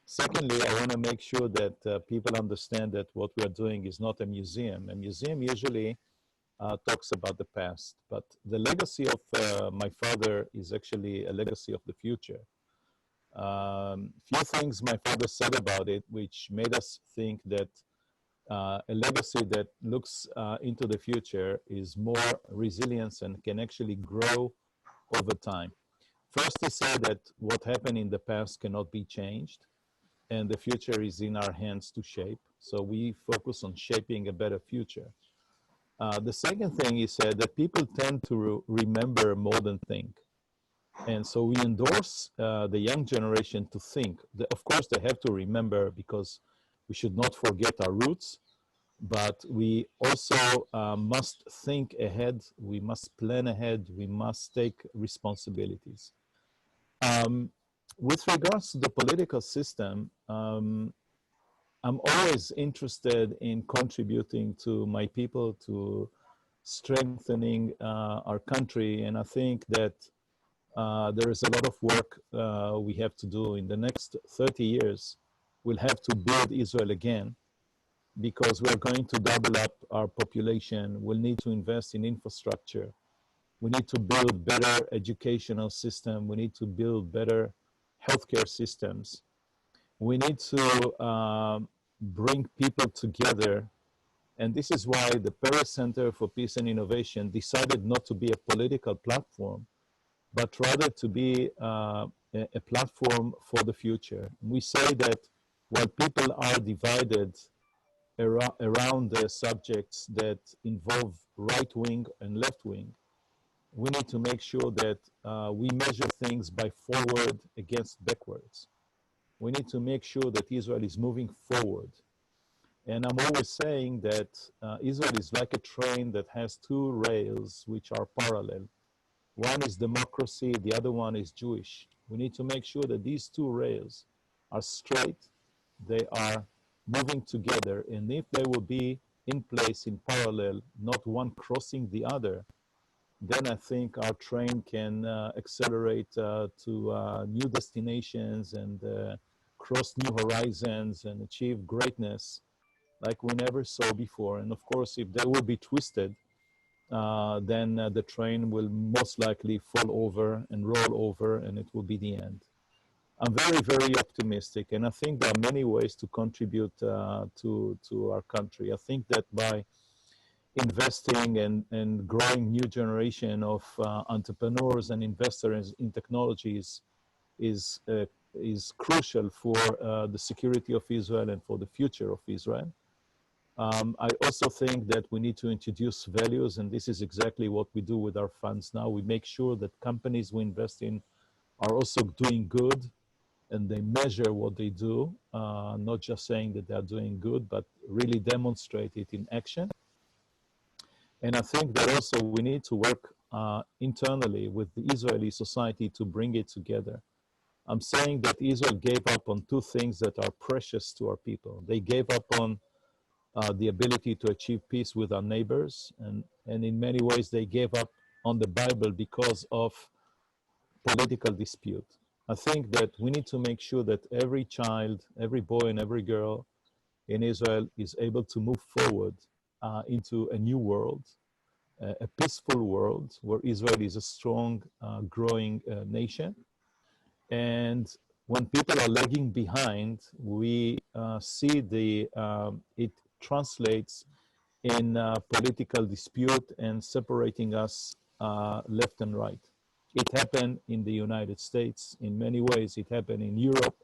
Secondly, I want to make sure that people understand that what we are doing is not a museum. A museum usually talks about the past, but the legacy of my father is actually a legacy of the future. Few things my father said about it, which made us think that a legacy that looks into the future is more resilience and can actually grow over time. First, he said that what happened in the past cannot be changed, and the future is in our hands to shape. So we focus on shaping a better future. The second thing he said, that people tend to remember more than think. And so we endorse the young generation to think. Of course, they have to remember, because we should not forget our roots, but we also must think ahead. We must plan ahead. We must take responsibilities. With regards to the political system, I'm always interested in contributing to my people, to strengthening our country. And I think that there is a lot of work we have to do in the next 30 years. We'll have to build Israel again, because we're going to double up our population. We'll need to invest in infrastructure. We need to build better educational system. We need to build better healthcare systems. We need to bring people together. And this is why the Peres Center for Peace and Innovation decided not to be a political platform, but rather to be a platform for the future. We say that while people are divided around the subjects that involve right wing and left wing, we need to make sure that we measure things by forward against backwards. we need to make sure that Israel is moving forward. And I'm always saying that Israel is like a train that has two rails which are parallel. One is democracy, the other one is Jewish. We need to make sure that these two rails are straight, they are moving together, and if they will be in place in parallel, not one crossing the other, then I think our train can accelerate to new destinations and cross new horizons and achieve greatness like we never saw before. And of course, if they will be twisted, then the train will most likely fall over and roll over, and it will be the end. I'm very, very optimistic, and I think there are many ways to contribute to our country. I think that by investing and growing new generation of entrepreneurs and investors in technologies is crucial for the security of Israel and for the future of Israel. I also think that we need to introduce values, and this is exactly what we do with our funds now. We make sure that companies we invest in are also doing good, and they measure what they do, not just saying that they are doing good, but really demonstrate it in action. And I think that also we need to work internally with the Israeli society to bring it together. I'm saying that Israel gave up on two things that are precious to our people. They gave up on the ability to achieve peace with our neighbors, and in many ways they gave up on the Bible because of political dispute. I think that we need to make sure that every child, every boy and every girl in Israel is able to move forward into a new world, a peaceful world where Israel is a strong, growing nation. And when people are lagging behind, we see it translates in political dispute and separating us left and right. It happened in the United States in many ways. It happened in Europe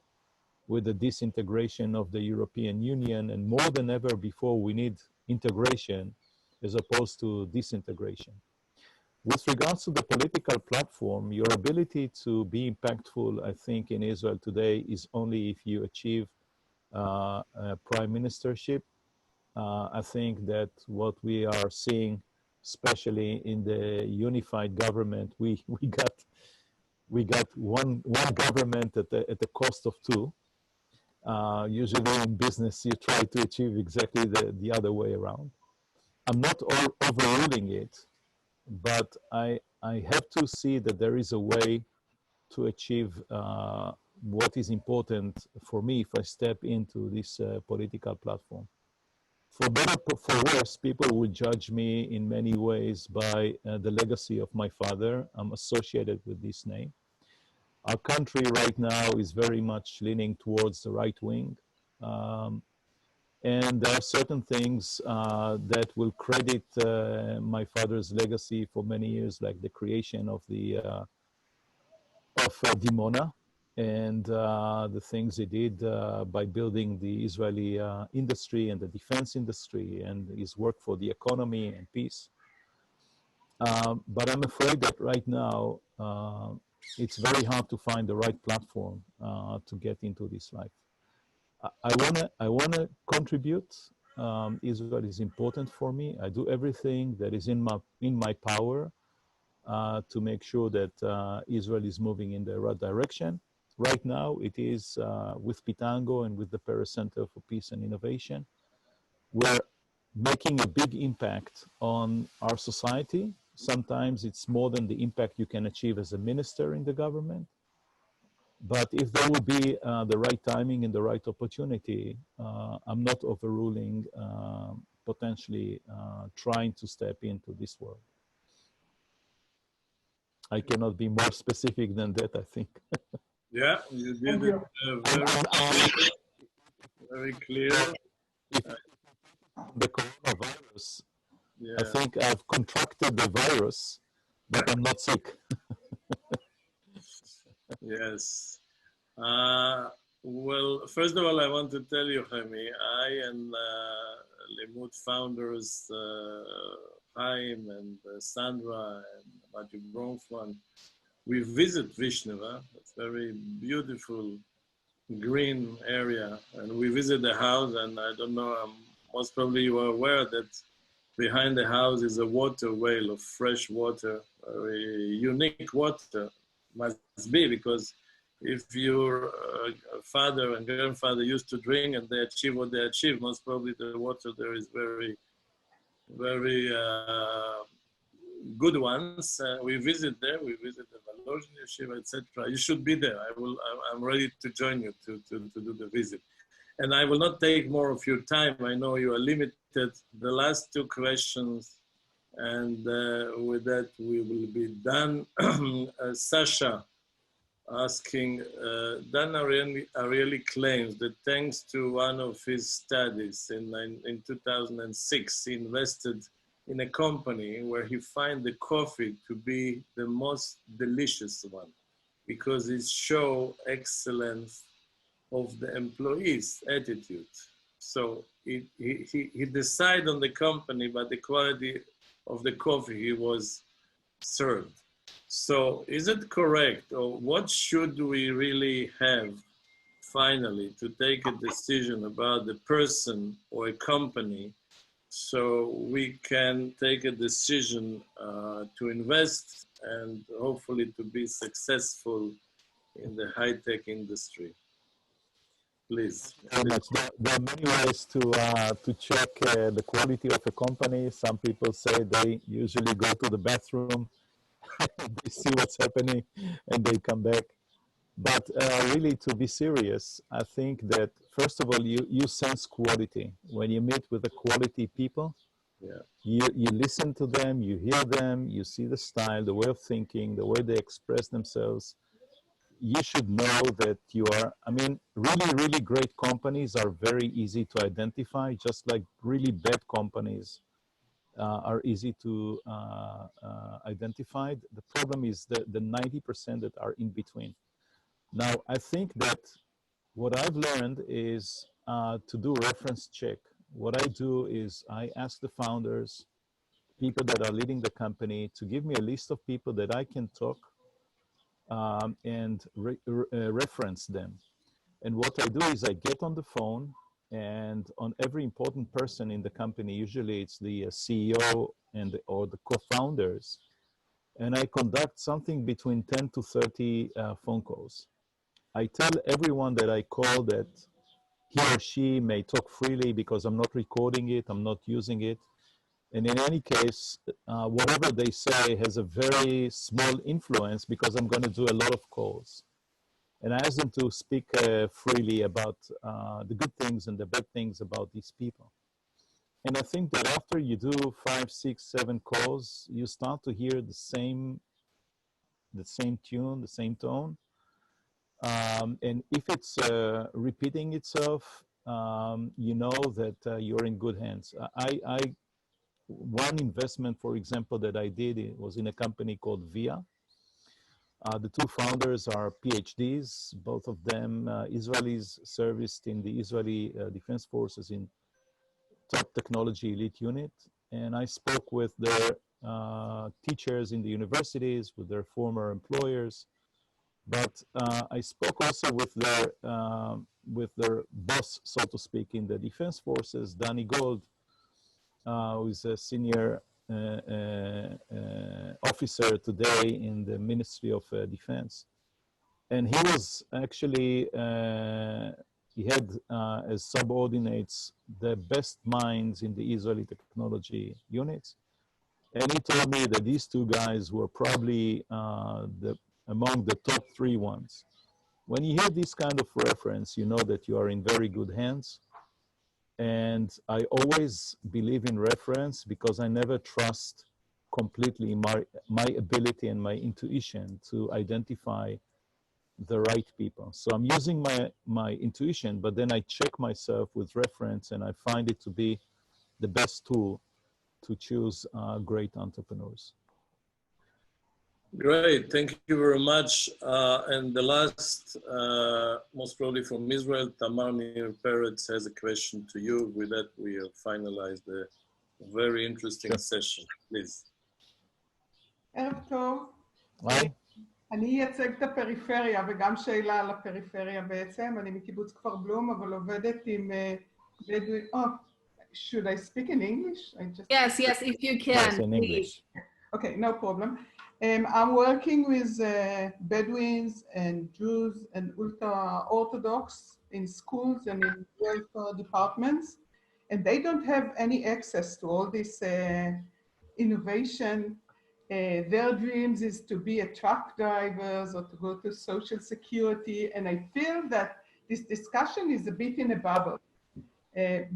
with the disintegration of the European Union, and more than ever before, we need integration as opposed to disintegration. With regards to the political platform, your ability to be impactful, I think, in Israel today is only if you achieve a prime ministership. I think that what we are seeing, especially in the unified government, we got one government at the cost of two. Usually in business, you try to achieve exactly the other way around. I'm not overruling it, but I have to see that there is a way to achieve what is important for me if I step into this political platform. For better, for worse, people will judge me in many ways by the legacy of my father. I'm associated with this name. Our country right now is very much leaning towards the right wing. And there are certain things that will credit my father's legacy for many years, like the creation of Dimona, and the things he did by building the Israeli industry and the defense industry, and his work for the economy and peace. But I'm afraid that right now it's very hard to find the right platform to get into this life. I wanna contribute. Israel is important for me. I do everything that is in my power to make sure that Israel is moving in the right direction. Right now, it is with Pitango and with the Peres Center for Peace and Innovation. We're making a big impact on our society. Sometimes it's more than the impact you can achieve as a minister in the government. But if there will be the right timing and the right opportunity, I'm not overruling potentially trying to step into this world. I cannot be more specific than that, I think. Yeah, you did it very clear. The coronavirus, Yeah. I think I've contracted the virus, but I'm not sick. Yes. Well, first of all, I want to tell you, Chemi, I and eLimmud founders, Chaim and Sandra and Matthew Bronfman, we visit Vishneva. It's very beautiful green area, and we visit the house, and I don't know, most probably you are aware that behind the house is a water whale of fresh water, very unique water, must be, because if your father and grandfather used to drink and they achieve what they achieve, most probably the water there is very, very good ones. We visit there, we visit the Volozhin Yeshiva, etc. You should be there. I'm ready to join you to do the visit. And I will not take more of your time. I know you are limited. The last two questions, and with that we will be done. Sasha asking, Dan Ariely claims that thanks to one of his studies in 2006, he invested in a company where he find the coffee to be the most delicious one because it show excellence of the employees' attitude. So he decided on the company, but the quality of the coffee he was served. So is it correct, or what should we really have finally to take a decision about the person or a company so we can take a decision to invest and hopefully to be successful in the high-tech industry? Please. There are many ways to check the quality of a company. Some people say they usually go to the bathroom, they see what's happening, and they come back. But really, to be serious, I think that first of all, you sense quality when you meet with the quality people. Yeah. You listen to them, you hear them, you see the style, the way of thinking, the way they express themselves. You should know that you are, I mean, really great companies are very easy to identify, just like really bad companies are easy to identify. The problem is the 90% that are in between. Now, I think that what I've learned is to do reference check. What I do is I ask the founders, people that are leading the company, to give me a list of people that I can talk and reference them. And what I do is I get on the phone, and on every important person in the company, usually it's the CEO or the co-founders, and I conduct something between 10 to 30 phone calls. I tell everyone that I call that he or she may talk freely because I'm not recording it, I'm not using it. And in any case, whatever they say has a very small influence because I'm going to do a lot of calls. And I ask them to speak freely about the good things and the bad things about these people. And I think that after you do 5, 6, 7 calls, you start to hear the same tune, the same tone. And if it's repeating itself, you know that you're in good hands. One investment, for example, that I did, it was in a company called VIA. The two founders are PhDs, both of them Israelis, serviced in the Israeli Defense Forces in top technology elite unit. And I spoke with their teachers in the universities, with their former employers. But I spoke also with their boss, so to speak, in the Defense Forces, Danny Gold, who is a senior officer today in the Ministry of Defense. And he was actually, he had as subordinates the best minds in the Israeli technology units. And he told me that these two guys were probably among the top 3 ones. When you hear this kind of reference, you know that you are in very good hands. And I always believe in reference because I never trust completely my ability and my intuition to identify the right people. So I'm using my intuition, but then I check myself with reference, and I find it to be the best tool to choose great entrepreneurs. Great, thank you very much. And the last, most probably from Israel, Chemi Peres has a question to you. With that, we have finalized the very interesting session. Please. Erev Tov. Hi. אני אייצג את הפריפריה וגם שאלה על הפריפריה בעצם. אני מקיבוץ כפר בלום, אבל עובדת עם בדואים. Should I speak in English? Yes, yes, if you can. Yes, in English. Okay, no problem. I'm working with Bedouins and Jews and ultra-Orthodox in schools and in welfare departments, and they don't have any access to all this innovation. Their dreams is to be a truck drivers or to go to social security, and I feel that this discussion is a bit in a bubble.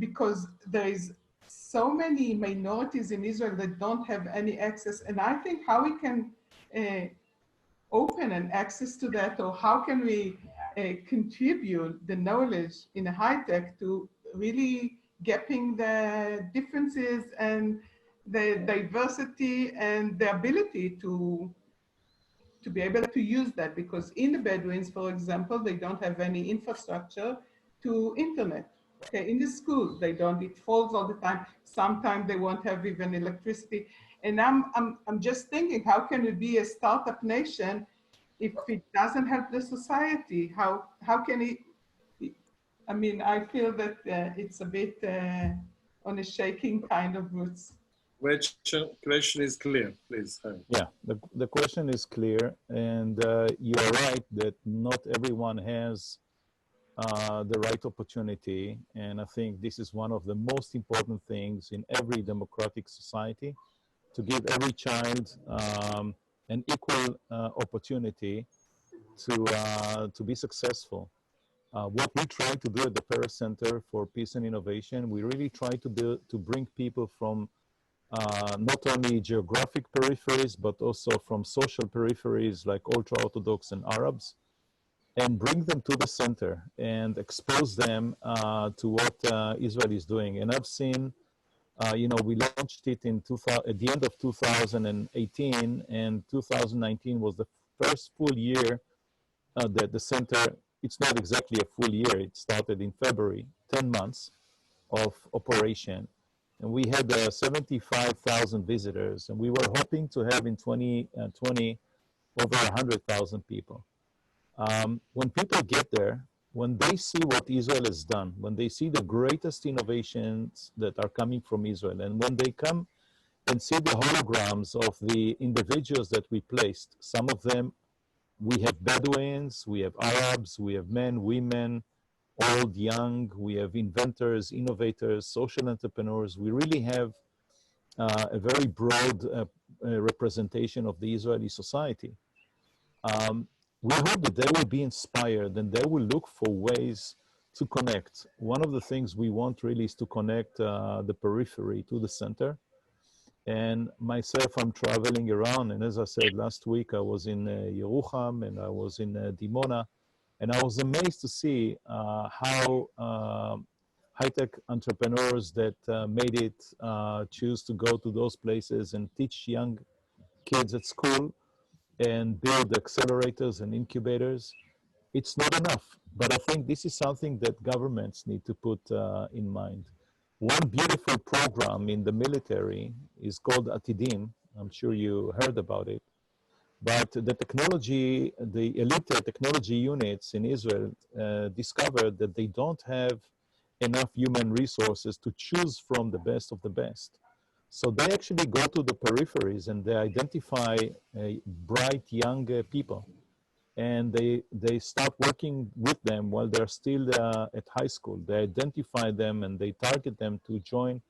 Because there is so many minorities in Israel that don't have any access. And I think how we can open an access to that, or how can we contribute the knowledge in a high tech to really gapping the differences and the diversity and the ability to be able to use that, because in the Bedouins, for example, they don't have any infrastructure to internet. Okay, in the schools, they don't, it falls all the time. Sometimes they won't have even electricity. And I'm just thinking, how can it be a startup nation if it doesn't help the society? How can it, I mean, I feel that it's a bit on a shaking kind of roots. Question is clear, please. Yeah, the question is clear, and you're right that not everyone has the right opportunity, and I think this is one of the most important things in every democratic society, to give every child an equal opportunity to be successful. What we try to do at the Peres Center for Peace and Innovation, we really try to bring people from not only geographic peripheries, but also from social peripheries like ultra-Orthodox and Arabs, and bring them to the center and expose them to what Israel is doing. And I've seen, you know, we launched it at the end of 2018, and 2019 was the first full year that the center, it's not exactly a full year, it started in February, 10 months of operation. And we had 75,000 visitors, and we were hoping to have in 2020 over 100,000 people. When people get there, when they see what Israel has done, when they see the greatest innovations that are coming from Israel, and when they come and see the holograms of the individuals that we placed, some of them, we have Bedouins, we have Arabs, we have men, women, old, young, we have inventors, innovators, social entrepreneurs. We really have a very broad representation of the Israeli society. We hope that they will be inspired and they will look for ways to connect. One of the things we want really is to connect the periphery to the center. And myself, I'm traveling around, and as I said, last week I was in Yerucham and I was in Dimona, and I was amazed to see how high-tech entrepreneurs that made it choose to go to those places and teach young kids at school and build accelerators and incubators. It's not enough, but I think this is something that governments need to put in mind. One beautiful program in the military is called Atidim. I'm sure you heard about it. But the technology, the elite technology units in Israel discovered that they don't have enough human resources to choose from the best of the best. So they actually go to the peripheries and they identify bright young people. And they start working with them while they're still at high school. They identify them and they target them to join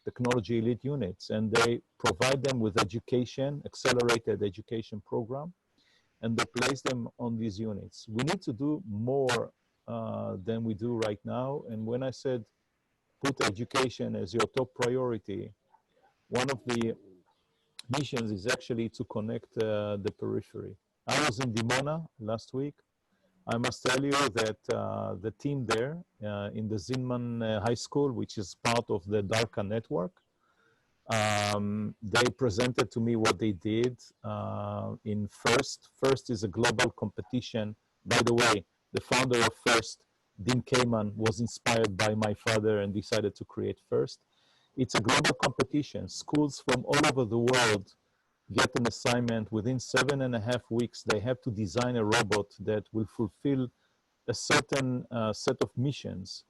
technology elite units, and they provide them with education, accelerated education program, and they place them on these units. We need to do more than we do right now. And when I said put education as your top priority, one of the missions is actually to connect the periphery. I was in Dimona last week. I must tell you that the team there in the Zinman High School, which is part of the DARCA network, they presented to me what they did in FIRST. FIRST is a global competition. By the way, the founder of FIRST, Dean Kamen, was inspired by my father and decided to create FIRST. It's a global competition. Schools from all over the world get an assignment. Within 7.5 weeks, they have to design a robot that will fulfill a certain set of missions.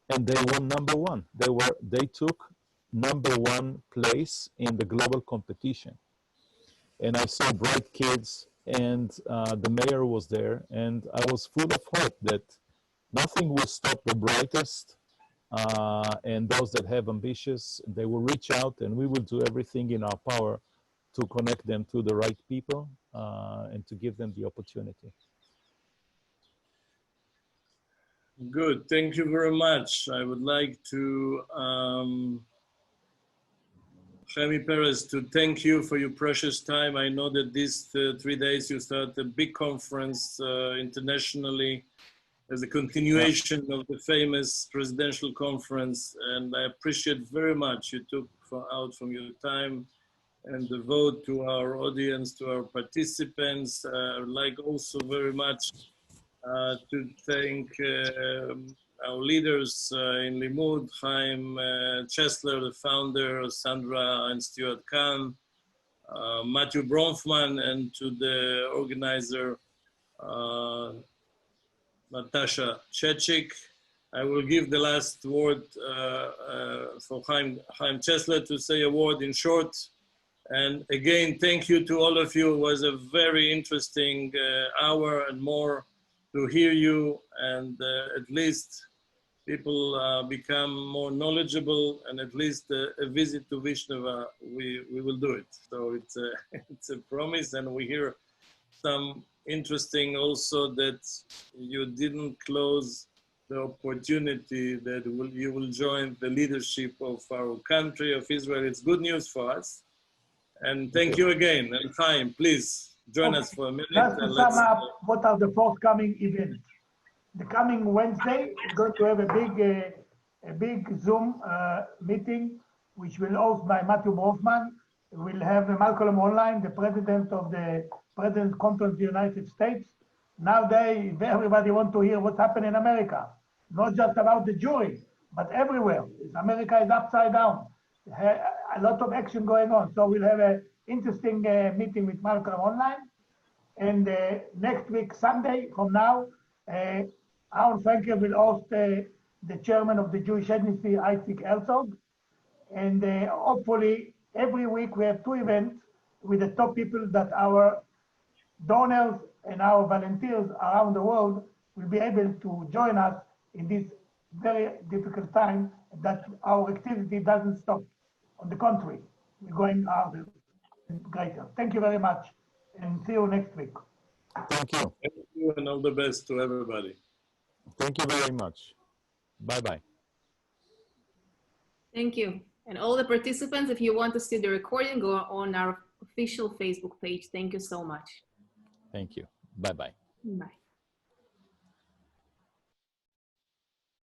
And they won #1. They took #1 place in the global competition. And I saw bright kids, and the mayor was there, and I was full of hope that nothing will stop the brightest, and those that have ambitions, they will reach out, and we will do everything in our power to connect them to the right people and to give them the opportunity. Good, thank you very much. I would like to, Chemi Peres, to thank you for your precious time. I know that these 3 days you start a big conference internationally as a continuation of the famous presidential conference, and I appreciate very much you took out from your time and devote to our audience, to our participants. I would like also very much to thank our leaders in Limmud, Chaim Chesler, the founder, Sandra and Stuart Kahn, Matthew Bronfman, and to the organizer, Natasha Chechik. I will give the last word for Chaim Chesler to say a word in short. And again, thank you to all of you. It was a very interesting hour and more to hear you, and at least people become more knowledgeable, and at least a visit to Vishneva, we will do it. So it's a promise, and we hear some interesting also that you didn't close the opportunity that you will join the leadership of our country, of Israel. It's good news for us. And thank you again. And Chaim, please join us for a minute. Just to sum up, what are the forthcoming events? The coming Wednesday, we're going to have a big Zoom meeting, which will host by Matthew Bronfman. We'll have Malcolm Online, the president of the President's Conference of the United States. Nowadays, everybody wants to hear what's happening in America, not just about the jury, but everywhere. America is upside down. A lot of action going on. So we'll have an interesting meeting with Malcolm Online. And next week, Sunday from now, Aaron Frenkel will host the chairman of the Jewish Agency, Isaac Herzog. And hopefully, every week we have 2 events with the top people that our donors and our volunteers around the world will be able to join us in this very difficult time, that our activity doesn't stop. On the contrary, we're going harder and greater. Thank you very much, and see you next week. Thank you. Thank you, and all the best to everybody. Thank you very much. Bye-bye. Thank you. And all the participants, if you want to see the recording, go on our official Facebook page. Thank you so much. Thank you. Bye-bye. Bye.